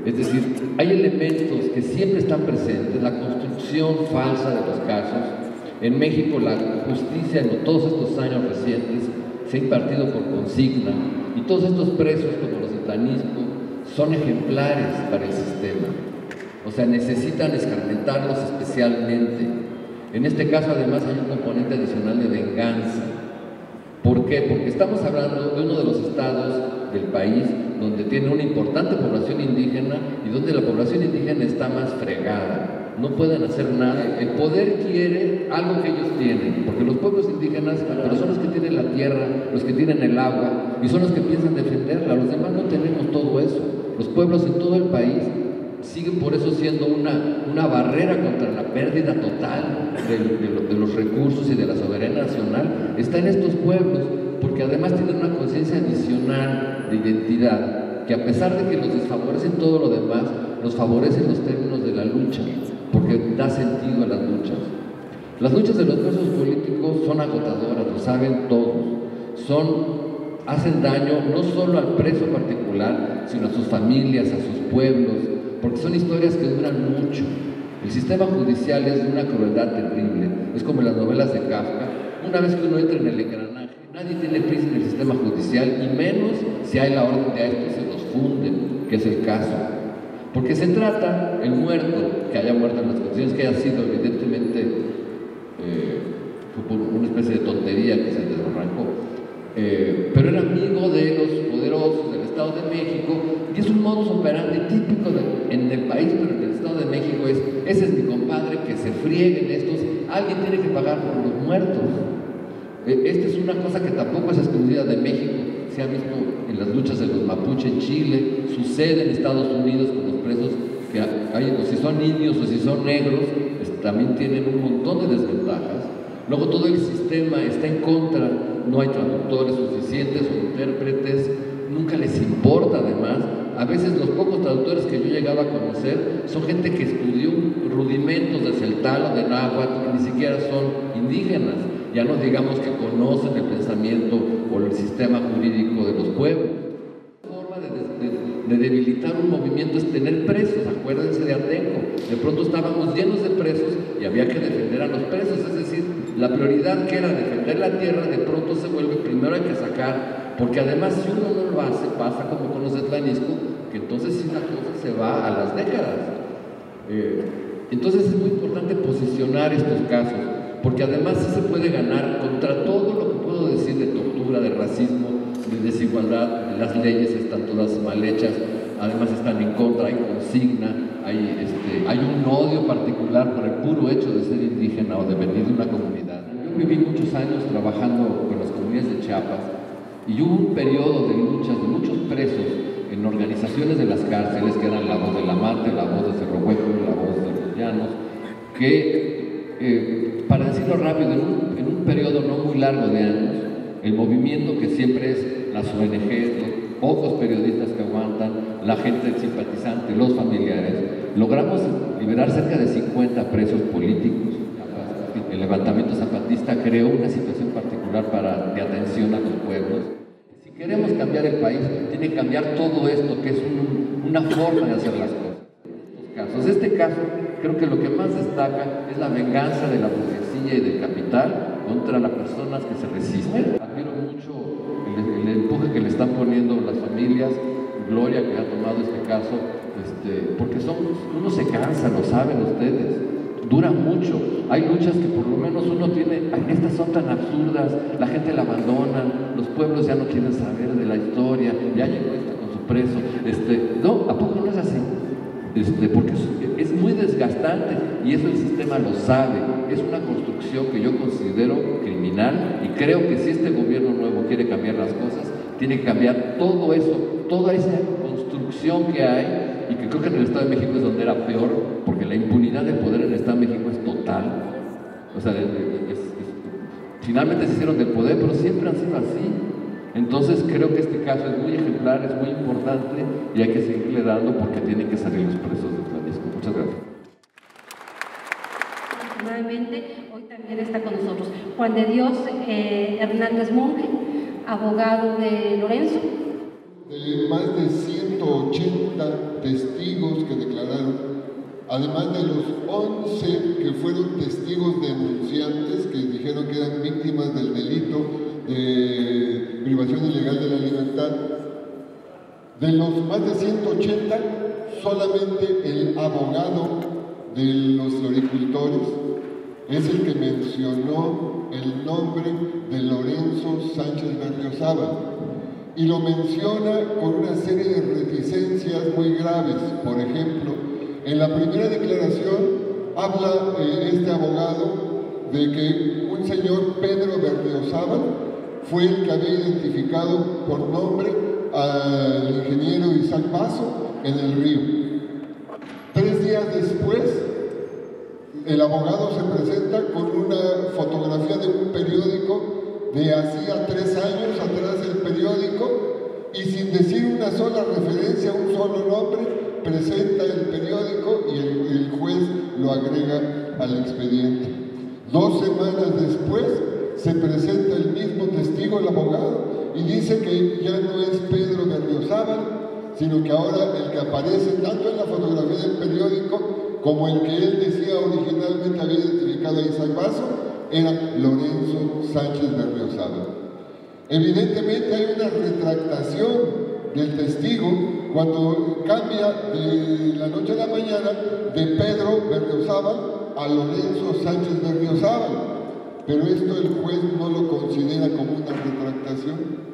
Es decir, hay elementos que siempre están presentes, la construcción falsa de los casos. En México la justicia en todos estos años recientes se ha impartido por consigna, y todos estos presos, como los de Tlanisco, son ejemplares para el sistema. O sea, necesitan escarmentarlos especialmente. En este caso, además, hay un componente adicional de venganza. ¿Por qué? Porque estamos hablando de uno de los estados del país donde tiene una importante población indígena y donde la población indígena está más fregada. No pueden hacer nada. El poder quiere algo que ellos tienen, porque los pueblos indígenas, pero son los que tienen la tierra, los que tienen el agua, y son los que piensan defenderla. Los demás no tenemos todo eso. Los pueblos en todo el país siguen por eso siendo una barrera contra la pérdida total de los recursos y de la soberanía nacional. Está en estos pueblos, porque además tienen una conciencia adicional de identidad, que a pesar de que los desfavorecen todo lo demás, los favorecen los términos de la lucha, porque da sentido a las luchas. Las luchas de los presos políticos son agotadoras, lo saben todos. Hacen daño no solo al preso particular, sino a sus familias, a sus pueblos, porque son historias que duran mucho. El sistema judicial es de una crueldad terrible, es como en las novelas de Kafka. Una vez que uno entra en el engranaje, nadie tiene prisa en el sistema judicial, y menos si hay la orden de a estos se los funden, que es el caso. Porque se trata, el muerto, que haya muerto en las condiciones que haya sido, evidentemente, fue por una especie de tontería que se desbarrancó, pero era amigo de los poderosos del Estado de México, y es un modus operandi típico en el país, pero en el Estado de México ese es mi compadre, que se frieguen estos, alguien tiene que pagar por los muertos. Esta es una cosa que tampoco es exclusiva de México, se ha visto en las luchas de los mapuche en Chile, sucede en Estados Unidos con los presos que hay, o si son indios o si son negros, también tienen un montón de desventajas. Luego todo el sistema está en contra, no hay traductores suficientes o intérpretes, nunca les importa además. A veces los pocos traductores que yo llegaba a conocer son gente que estudió rudimentos de celtal o de náhuatl, que ni siquiera son indígenas, ya no digamos que conocen el pensamiento o el sistema jurídico de los pueblos. La forma de debilitar un movimiento es tener presos. Acuérdense de Atenco, de pronto estábamos llenos de presos y había que defender a los presos, es decir, la prioridad que era defender la tierra, de pronto se vuelve primero hay que sacar, porque además si uno no lo hace, pasa como con los de Tlanisco, que entonces sí la cosa se va a las décadas. Entonces es muy importante posicionar estos casos, porque además sí se puede ganar contra todo lo que puedo decir de tortura, de racismo, de desigualdad. Las leyes están todas mal hechas, además están en contra, hay consigna, hay un odio particular por el puro hecho de ser indígena o de venir de una comunidad. Yo viví muchos años trabajando con las comunidades de Chiapas y hubo un periodo de luchas de muchos presos en organizaciones de las cárceles, que eran La Voz del Amate, La Voz de Cerro Hueco, La Voz de los Llanos, que, para decirlo rápido, en un periodo no muy largo de años, el movimiento, que siempre es las ONGs, los pocos periodistas que aguantan, la gente simpatizante, los familiares, logramos liberar cerca de 50 presos políticos. El levantamiento zapatista creó una situación particular de atención a los pueblos. Si queremos cambiar el país, tiene que cambiar todo esto, que es una forma de hacer las cosas. Este caso, creo que lo que más destaca es la venganza de la burguesía y del capital contra las personas que se resisten. Admiro mucho el empuje que le están poniendo las familias, Gloria, que ha tomado este caso, porque uno se cansa, lo saben ustedes, dura mucho. Hay luchas que por lo menos uno tiene, estas son tan absurdas, la gente la abandona, los pueblos ya no quieren saber de la historia, ya llegó con su preso. No, ¿a poco no es así? Porque es muy desgastante y eso el sistema lo sabe. Es una construcción que yo considero criminal y creo que si este gobierno nuevo quiere cambiar las cosas, tiene que cambiar todo eso, toda esa construcción que hay, y que creo que en el Estado de México es donde era peor, porque la impunidad de poder en el Estado de México es total. O sea, finalmente se hicieron del poder, pero siempre han sido así. Entonces creo que este caso es muy ejemplar, es muy importante y hay que seguirle dando porque tienen que salir los presos de Tlanisco. Muchas gracias. Afortunadamente, hoy también está con nosotros Juan de Dios Hernández Monge, abogado de Lorenzo. De más de 180 testigos que declararon, además de los 11 que fueron testigos denunciantes que dijeron que eran víctimas del delito de privación ilegal de la libertad. De los más de 180, solamente el abogado de los floricultores es el que mencionó el nombre de Lorenzo Sánchez Berriozábal, y lo menciona con una serie de reticencias muy graves. Por ejemplo, en la primera declaración habla este abogado de que un señor Pedro Berriozábal fue el que había identificado por nombre al ingeniero Isaac Paso en el río. 3 días después, el abogado se presenta con una fotografía de un periódico de hacía 3 años atrás del periódico, y sin decir una sola referencia, un solo nombre, presenta el periódico y el juez lo agrega al expediente. 2 semanas después se presenta el mismo testigo, el abogado, y dice que ya no es Pedro Berriozábal, sino que ahora el que aparece tanto en la fotografía del periódico como el que él decía originalmente había identificado a Isaac Basso era Lorenzo Sánchez Berriozábal. Evidentemente hay una retractación del testigo cuando cambia de la noche a la mañana de Pedro Berriozábal a Lorenzo Sánchez Berriozábal. Pero esto el juez no lo considera como una retractación.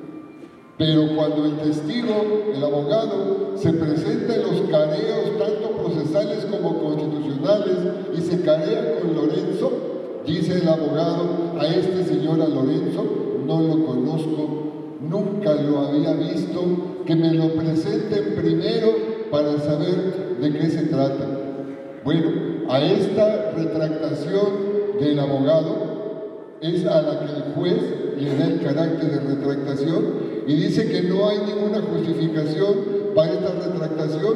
Pero cuando el testigo, el abogado, se presenta en los careos, tanto procesales como constitucionales, y se carea con Lorenzo, dice el abogado: a este señor, a Lorenzo, no lo conozco, nunca lo había visto, que me lo presenten primero para saber de qué se trata. Bueno, a esta retractación del abogado es a la que el juez le da el carácter de retractación y dice que no hay ninguna justificación para esta retractación,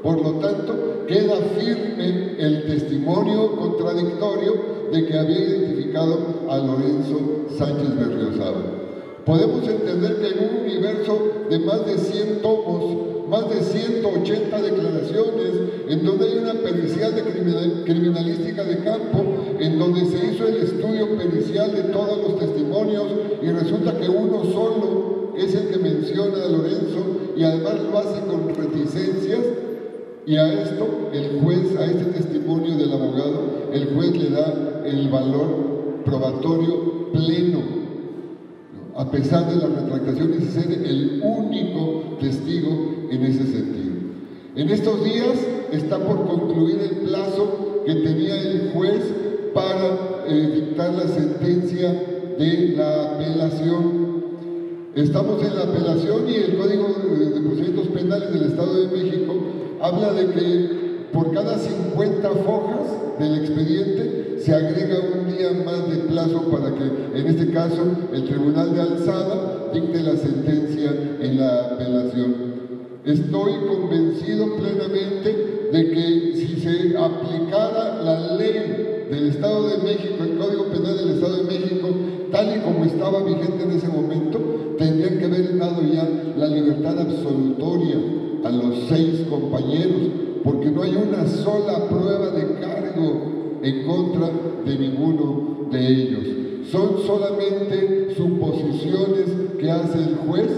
por lo tanto queda firme el testimonio contradictorio de que había identificado a Lorenzo Sánchez Berriozábal. Podemos entender que en un universo de más de 100 tomos, más de 180 declaraciones, en donde hay una pericial de criminalística de campo, en donde se hizo el estudio pericial de todos los testimonios y resulta que uno solo es el que menciona a Lorenzo y además lo hace con reticencias, y a esto el juez, a este testimonio del abogado, el juez le da el valor probatorio pleno, a pesar de la retractación y ser el único testigo en ese sentido. En estos días está por concluir el plazo que tenía el juez para dictar la sentencia de la apelación. Estamos en la apelación y el Código de Procedimientos Penales del Estado de México habla de que por cada 50 fojas del expediente se agrega un día más de plazo para que, en este caso, el Tribunal de Alzada dicte la sentencia en la apelación. Estoy convencido plenamente de que si se aplicara la ley del Estado de México, el Código Penal del Estado de México, tal y como estaba vigente en ese momento, tendrían que haber dado ya la libertad absolutoria a los 6 compañeros, porque no hay una sola prueba de cargo en contra de ninguno de ellos. Son solamente suposiciones que hace el juez,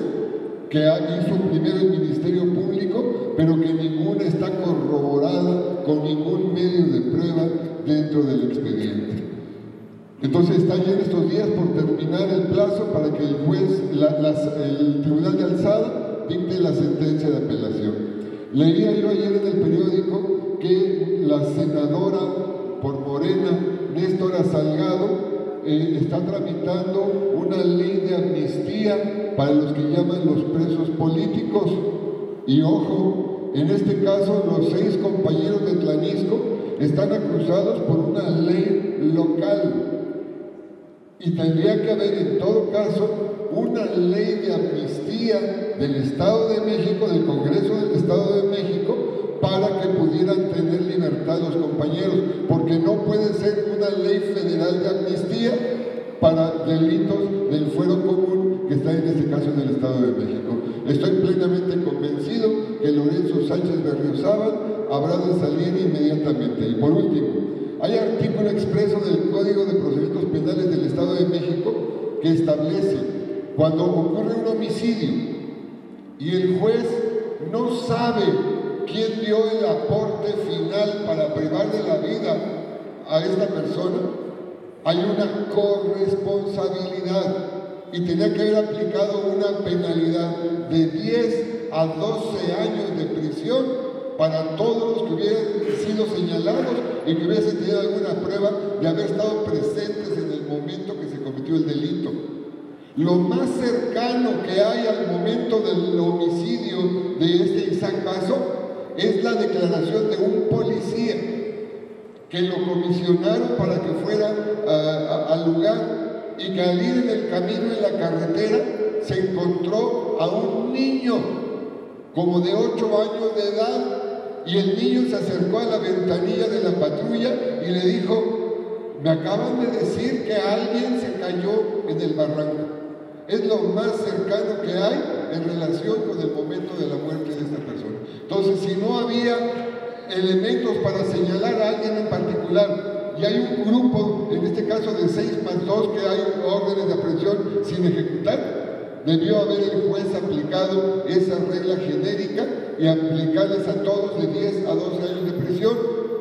que hizo primero el Ministerio Público, pero que ninguna está corroborada con ningún medio de prueba dentro del expediente. Entonces está ya en estos días por terminar el plazo para que el juez, el Tribunal de Alzada dicte la sentencia de apelación. Leía yo ayer en el periódico que la senadora por Morena, Néstora Salgado, está tramitando una ley de amnistía para los que llaman los presos políticos. Y ojo, en este caso los 6 compañeros de Tlanisco están acusados por una ley local. Y tendría que haber en todo caso una ley de amnistía del Estado de México, del Congreso del Estado de México, para que pudieran tener libertad los compañeros, porque no puede ser una ley federal de amnistía para delitos del fuero común que está en este caso en el Estado de México. Estoy plenamente convencido que Lorenzo Sánchez Berriozábal habrá de salir inmediatamente. Y por último, hay artículo expreso del Código de Procedimientos Penales del Estado de México que establece cuando ocurre un homicidio y el juez no sabe quién dio el aporte final para privar de la vida a esta persona, hay una corresponsabilidad y tenía que haber aplicado una penalidad de 10 a 12 años de prisión para todos los que hubieran sido señalados y que hubiesen tenido alguna prueba de haber estado presentes en el momento que se cometió el delito. Lo más cercano que hay al momento del homicidio de este Isaac Mazo es la declaración de un policía que lo comisionaron para que fuera al lugar y que al ir en el camino en la carretera se encontró a un niño como de 8 años de edad y el niño se acercó a la ventanilla de la patrulla y le dijo: me acaban de decir que alguien se cayó en el barranco. Es lo más cercano que hay en relación con el momento de la muerte de esta persona. Entonces, si no había elementos para señalar a alguien en particular y hay un grupo, en este caso de 6 más 2, que hay órdenes de aprehensión sin ejecutar, debió haber el juez aplicado esa regla genérica y aplicarles a todos de 10 a 12 años de prisión,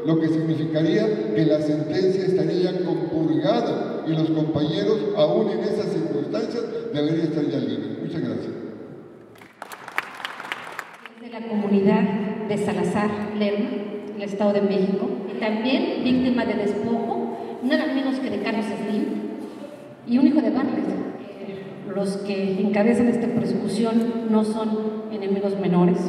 lo que significaría que la sentencia estaría ya compurgada y los compañeros, aún en esas circunstancias, deberían estar ya libres. Muchas gracias. De la comunidad de Salazar, Lerma, el Estado de México, y también víctima de despojo, nada menos que de Carlos Slim y un hijo de Bartlett. Los que encabezan esta persecución no son enemigos menores.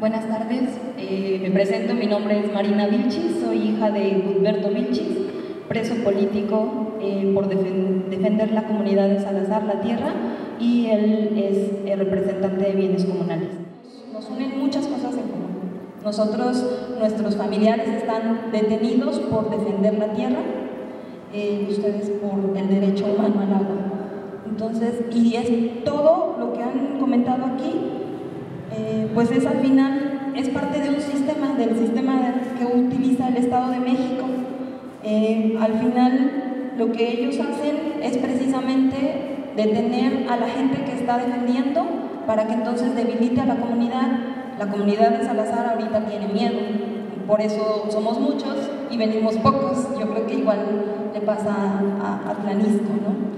Buenas tardes, me presento, mi nombre es Marina Vilchis, soy hija de Gudberto Vilchis, preso político por defender la comunidad de Salazar, la tierra, y él es el representante de bienes comunales. Nos unen muchas cosas en común. Nosotros, nuestros familiares están detenidos por defender la tierra, ustedes por el derecho humano al agua. Entonces, y es todo lo que han comentado aquí, pues es al final, es parte de un sistema, del sistema que utiliza el Estado de México. Al final, lo que ellos hacen es precisamente detener a la gente que está defendiendo para que entonces debilite a la comunidad. La comunidad de Salazar ahorita tiene miedo, por eso somos muchos y venimos pocos. Yo creo que igual le pasa a Tlanisco, ¿no?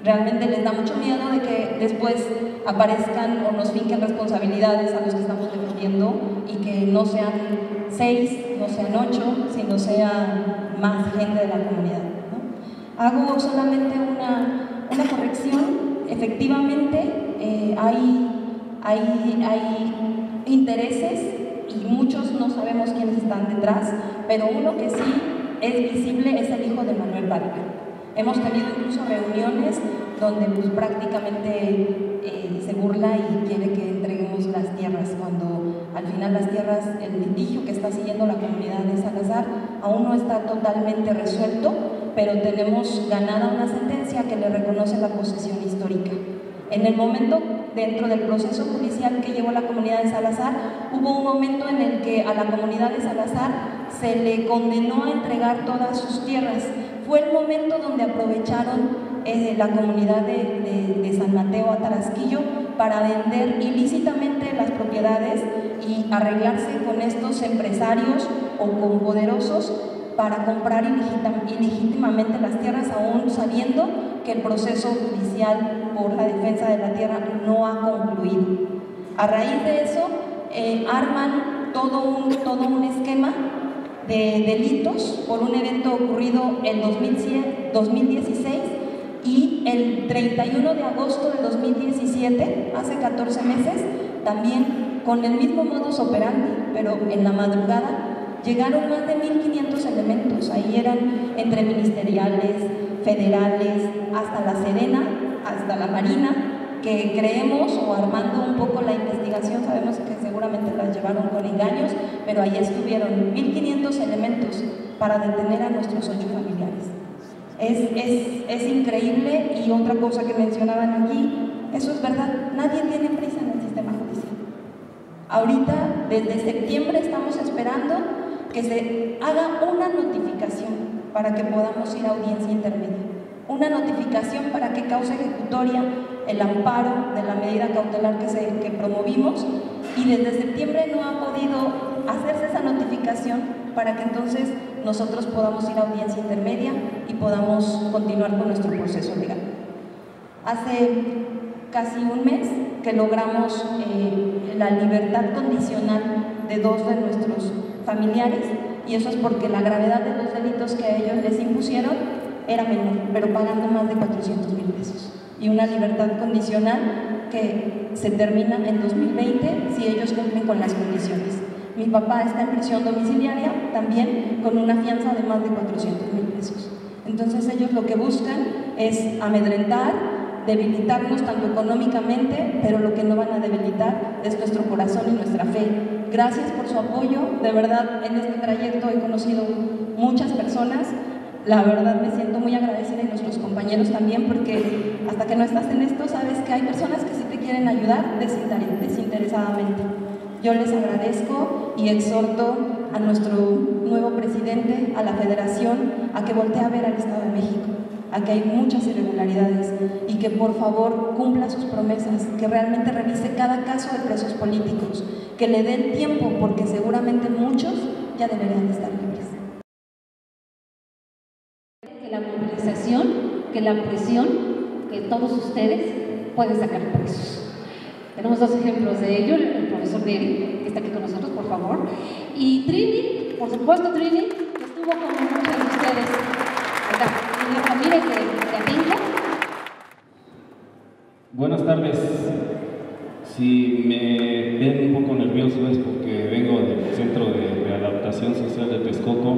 Realmente les da mucho miedo de que después aparezcan o nos finquen responsabilidades a los que estamos defendiendo y que no sean 6, no sean 8, sino sea más gente de la comunidad, ¿no? Hago solamente una corrección. Efectivamente, hay intereses y muchos no sabemos quiénes están detrás, pero uno que sí es visible es el hijo de Manuel Barber. Hemos tenido incluso reuniones donde pues, prácticamente se burla y quiere que entreguemos las tierras, cuando al final las tierras, el litigio que está siguiendo la comunidad de Salazar aún no está totalmente resuelto, pero tenemos ganada una sentencia que le reconoce la posesión histórica. En el momento, dentro del proceso judicial que llevó la comunidad de Salazar, hubo un momento en el que a la comunidad de Salazar se le condenó a entregar todas sus tierras. Fue el momento donde aprovecharon la comunidad de San Mateo a Tarasquillo para vender ilícitamente las propiedades y arreglarse con estos empresarios o con poderosos para comprar ilegítimamente las tierras, aún sabiendo que el proceso judicial por la defensa de la tierra no ha concluido. A raíz de eso, arman todo un esquema de delitos por un evento ocurrido en 2016 y el 31 de agosto de 2017, hace 14 meses, también con el mismo modus operandi, pero en la madrugada, llegaron más de 1.500 elementos. Ahí eran entre ministeriales, federales, hasta la Serena, hasta la Marina, que creemos, o armando un poco la investigación, sabemos que seguramente las llevaron con engaños, pero ahí estuvieron 1.500 elementos para detener a nuestros 8 familiares. Es increíble. Y otra cosa que mencionaban aquí, eso es verdad, nadie tiene prisa en el sistema judicial. Ahorita, desde septiembre, estamos esperando que se haga una notificación para que podamos ir a audiencia intermedia. Una notificación para que cause ejecutoria el amparo de la medida cautelar que promovimos, y desde septiembre no ha podido hacerse esa notificación para que entonces nosotros podamos ir a audiencia intermedia y podamos continuar con nuestro proceso legal. Hace casi un mes que logramos la libertad condicional de 2 de nuestros familiares, y eso es porque la gravedad de los delitos que a ellos les impusieron era menor, pero pagando más de 400,000 pesos. Y una libertad condicional que se termina en 2020 si ellos cumplen con las condiciones. Mi papá está en prisión domiciliaria también con una fianza de más de 400,000 pesos. Entonces ellos lo que buscan es amedrentar, debilitarnos tanto económicamente, pero lo que no van a debilitar es nuestro corazón y nuestra fe. Gracias por su apoyo. De verdad, en este trayecto he conocido muchas personas. La verdad me siento muy agradecida, y nuestros compañeros también, porque hasta que no estás en esto sabes que hay personas que sí te quieren ayudar desinteresadamente. Yo les agradezco y exhorto a nuestro nuevo presidente, a la Federación, a que voltee a ver al Estado de México, a que hay muchas irregularidades y que por favor cumpla sus promesas, que realmente revise cada caso de presos políticos, que le dé el tiempo, porque seguramente muchos ya deberían de estar libres. Que la movilización, que la presión, que todos ustedes pueden sacar presos. Tenemos 2 ejemplos de ello, el profesor Neri, que está aquí con nosotros, por favor, y Trini, por supuesto, Trini, que estuvo con muchos de ustedes. Mire que atinca. Buenas tardes. Si me ven un poco nervioso es porque Centro de Readaptación Social de Texcoco,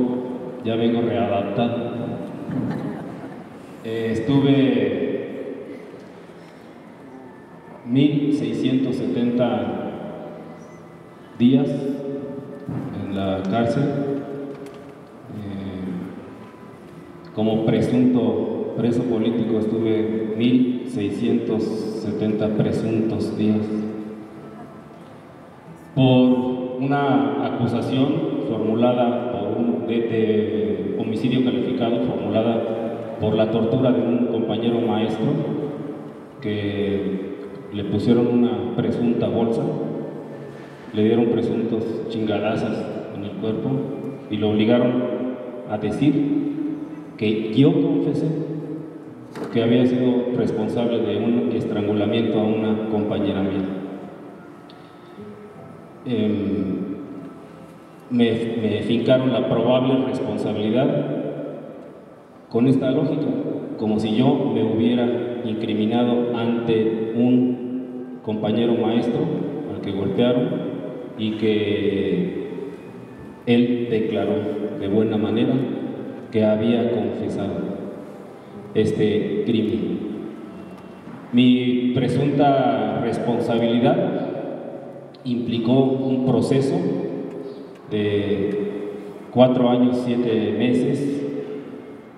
ya vengo readaptado. Estuve 1670 días en la cárcel como presunto preso político. Estuve 1670 presuntos días por una acusación formulada por de homicidio calificado, formulada por la tortura de un compañero maestro que le pusieron una presunta bolsa, le dieron presuntos chingadazos en el cuerpo y lo obligaron a decir que yo confesé que había sido responsable de un estrangulamiento a una compañera mía. Me fincaron la probable responsabilidad con esta lógica, como si yo me hubiera incriminado ante un compañero maestro al que golpearon y que él declaró de buena manera que había confesado este crimen. Mi presunta responsabilidad implicó un proceso de 4 años, 7 meses.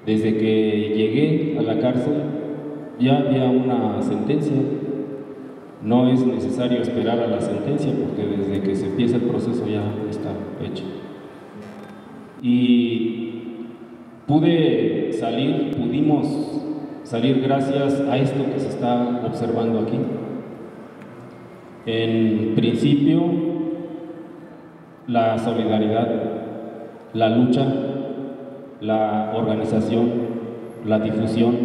Desde que llegué a la cárcel ya había una sentencia. No es necesario esperar a la sentencia porque desde que se empieza el proceso ya está hecho. Y pudimos salir gracias a esto que se está observando aquí. En principio, la solidaridad, la lucha, la organización, la difusión.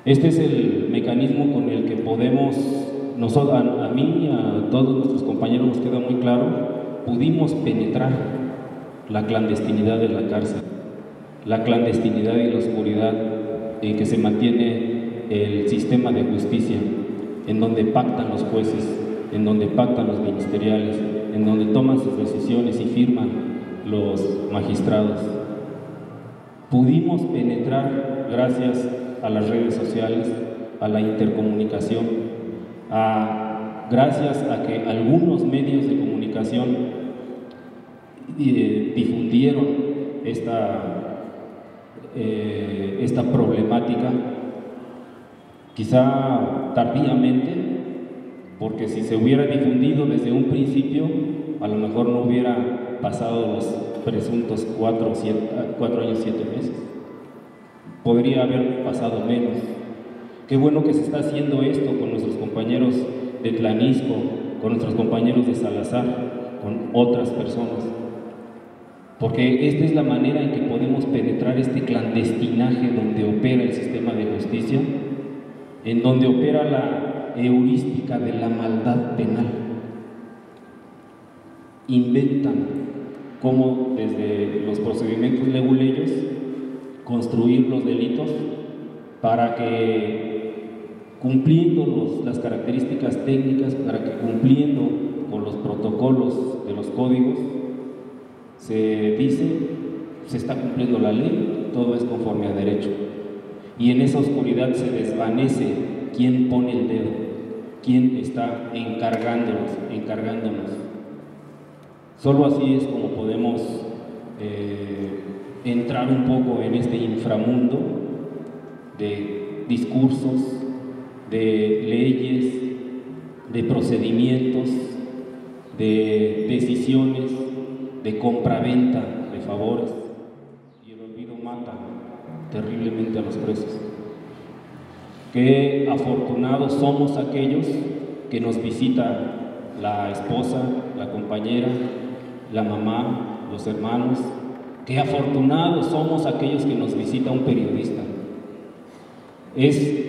Este es el mecanismo con el que podemos, a mí y a todos nuestros compañeros nos queda muy claro, pudimos penetrar la clandestinidad de la cárcel, la clandestinidad y la oscuridad en que se mantiene el sistema de justicia, en donde pactan los jueces, en donde pactan los ministeriales, en donde toman sus decisiones y firman los magistrados. Pudimos penetrar gracias a las redes sociales, a la intercomunicación, gracias a que algunos medios de comunicación difundieron esta problemática, quizá tardíamente, porque si se hubiera difundido desde un principio, a lo mejor no hubiera pasado los presuntos 4 años, 7 meses. Podría haber pasado menos. Qué bueno que se está haciendo esto con nuestros compañeros de Tlanisco, con nuestros compañeros de Salazar, con otras personas. Porque esta es la manera en que podemos penetrar este clandestinaje donde opera el sistema de justicia, en donde opera la heurística de la maldad penal. Inventan cómo desde los procedimientos leguleyos construir los delitos para que, cumpliendo las características técnicas, para que cumpliendo con los protocolos de los códigos, se dice, se está cumpliendo la ley, todo es conforme a derecho. Y en esa oscuridad se desvanece quién pone el dedo, quién está encargándonos. Solo así es como podemos entrar un poco en este inframundo de discursos, de leyes, de procedimientos, de decisiones, de compraventa de favores, y el olvido mata terriblemente a los presos. Qué afortunados somos aquellos que nos visita la esposa, la compañera, la mamá, los hermanos. Qué afortunados somos aquellos que nos visita un periodista. Es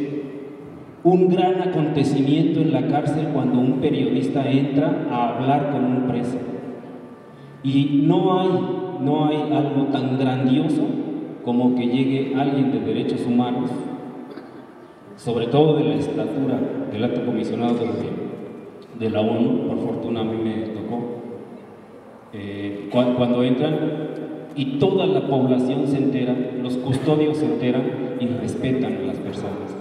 un gran acontecimiento en la cárcel cuando un periodista entra a hablar con un preso. Y no hay algo tan grandioso como que llegue alguien de derechos humanos, sobre todo de la estatura del alto comisionado de la ONU, por fortuna a mí me tocó, cuando entran, y toda la población se entera, los custodios se enteran y respetan a las personas.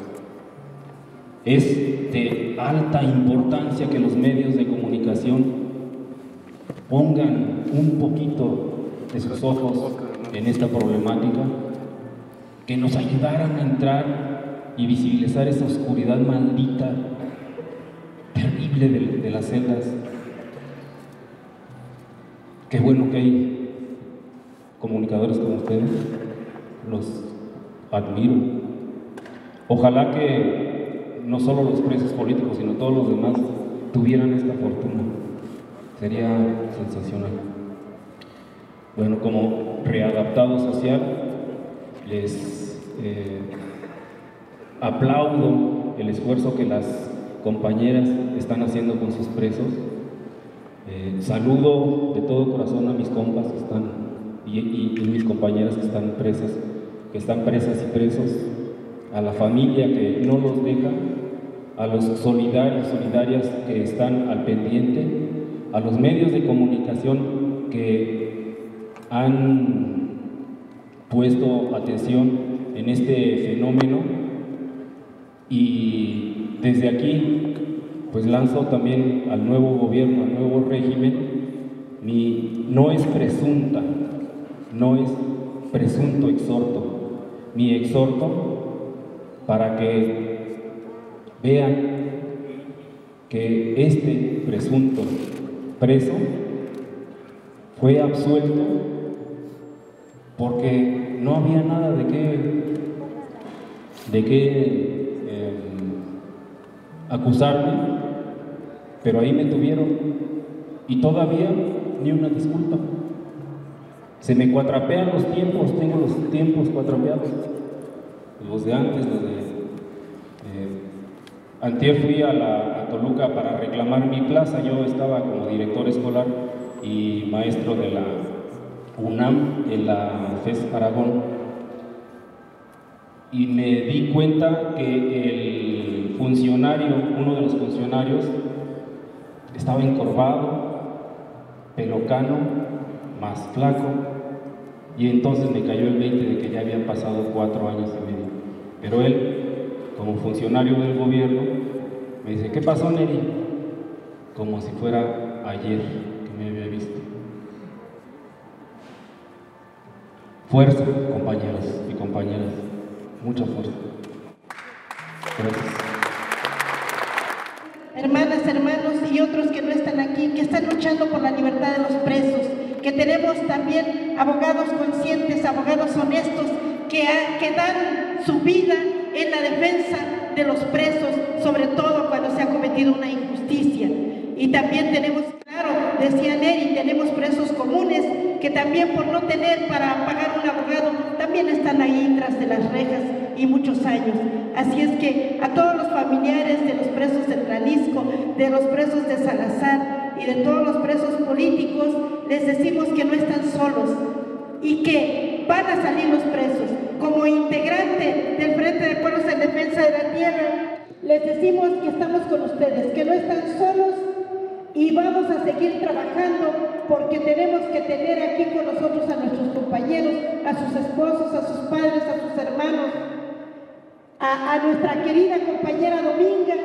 Es de alta importancia que los medios de comunicación pongan un poquito de sus ojos en esta problemática, que nos ayudaran a entrar y visibilizar esa oscuridad maldita, terrible de las celdas. Qué bueno que hay comunicadores como ustedes, los admiro. Ojalá que no solo los presos políticos, sino todos los demás tuvieran esta fortuna. Sería sensacional. Bueno, como readaptado social, les aplaudo el esfuerzo que las compañeras están haciendo con sus presos. Saludo de todo corazón a mis compas que están y mis compañeras que están presas y presos, a la familia que no los deja, a los solidarios, solidarias que están al pendiente, a los medios de comunicación que han puesto atención en este fenómeno, y desde aquí pues lanzo también al nuevo gobierno, al nuevo régimen, no es presunto exhorto, mi exhorto para que vean que este presunto preso fue absuelto porque no había nada de qué acusarme, pero ahí me tuvieron y todavía ni una disculpa. Se me cuatrapean los tiempos, tengo los tiempos cuatrapeados, los de antes, los de... Antier fui a Toluca para reclamar mi plaza. Yo estaba como director escolar y maestro de la UNAM en la FES Aragón, y me di cuenta que el funcionario, uno de los funcionarios, estaba encorvado, pelo cano, más flaco, y entonces me cayó el 20 de que ya habían pasado 4 años y medio. Pero él, como funcionario del gobierno, me dice: ¿qué pasó, Neri? Como si fuera ayer que me había visto. Fuerza, compañeros y compañeras, mucha fuerza. Gracias. Hermanas, hermanos y otros que no están aquí, que están luchando por la libertad de los presos, que tenemos también abogados conscientes, abogados honestos, que dan su vida en la defensa de los presos, sobre todo cuando se ha cometido una injusticia. Y también tenemos, claro, decía Neri, tenemos presos comunes que también por no tener para pagar un abogado, también están ahí tras de las rejas y muchos años. Así es que a todos los familiares de los presos de Tlanisco, de los presos de Salazar y de todos los presos políticos, les decimos que no están solos y que van a salir los presos. Como integrante del Frente de Pueblos en Defensa de la Tierra, les decimos que estamos con ustedes, que no están solos, y vamos a seguir trabajando porque tenemos que tener aquí con nosotros a nuestros compañeros, a sus esposos, a sus padres, a sus hermanos, a nuestra querida compañera Dominga,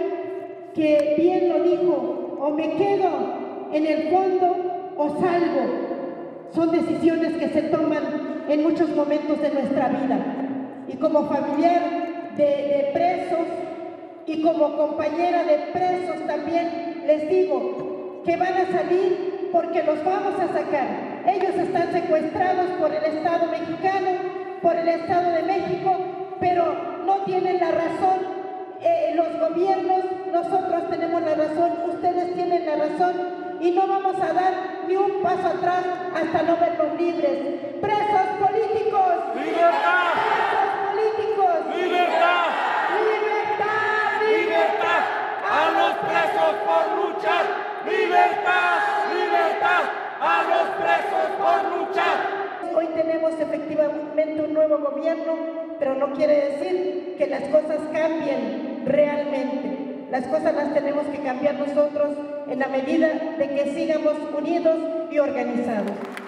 que bien lo dijo: o me quedo en el fondo o salgo. Son decisiones que se toman en muchos momentos de nuestra vida. Y como familiar de presos y como compañera de presos también les digo que van a salir porque los vamos a sacar. Ellos están secuestrados por el Estado mexicano, por el Estado de México, pero no tienen la razón. Los gobiernos, nosotros tenemos la razón, ustedes tienen la razón, y no vamos a dar ni un paso atrás hasta no verlos libres. ¡Presos políticos! ¡Libertad! ¡Presos políticos! ¡Libertad! ¡Libertad! ¡Libertad! ¡A los presos por luchar! ¡Libertad! ¡Libertad! ¡A los presos por luchar! Hoy tenemos efectivamente un nuevo gobierno, pero no quiere decir que las cosas cambien realmente. Las cosas las tenemos que cambiar nosotros en la medida de que sigamos unidos y organizados.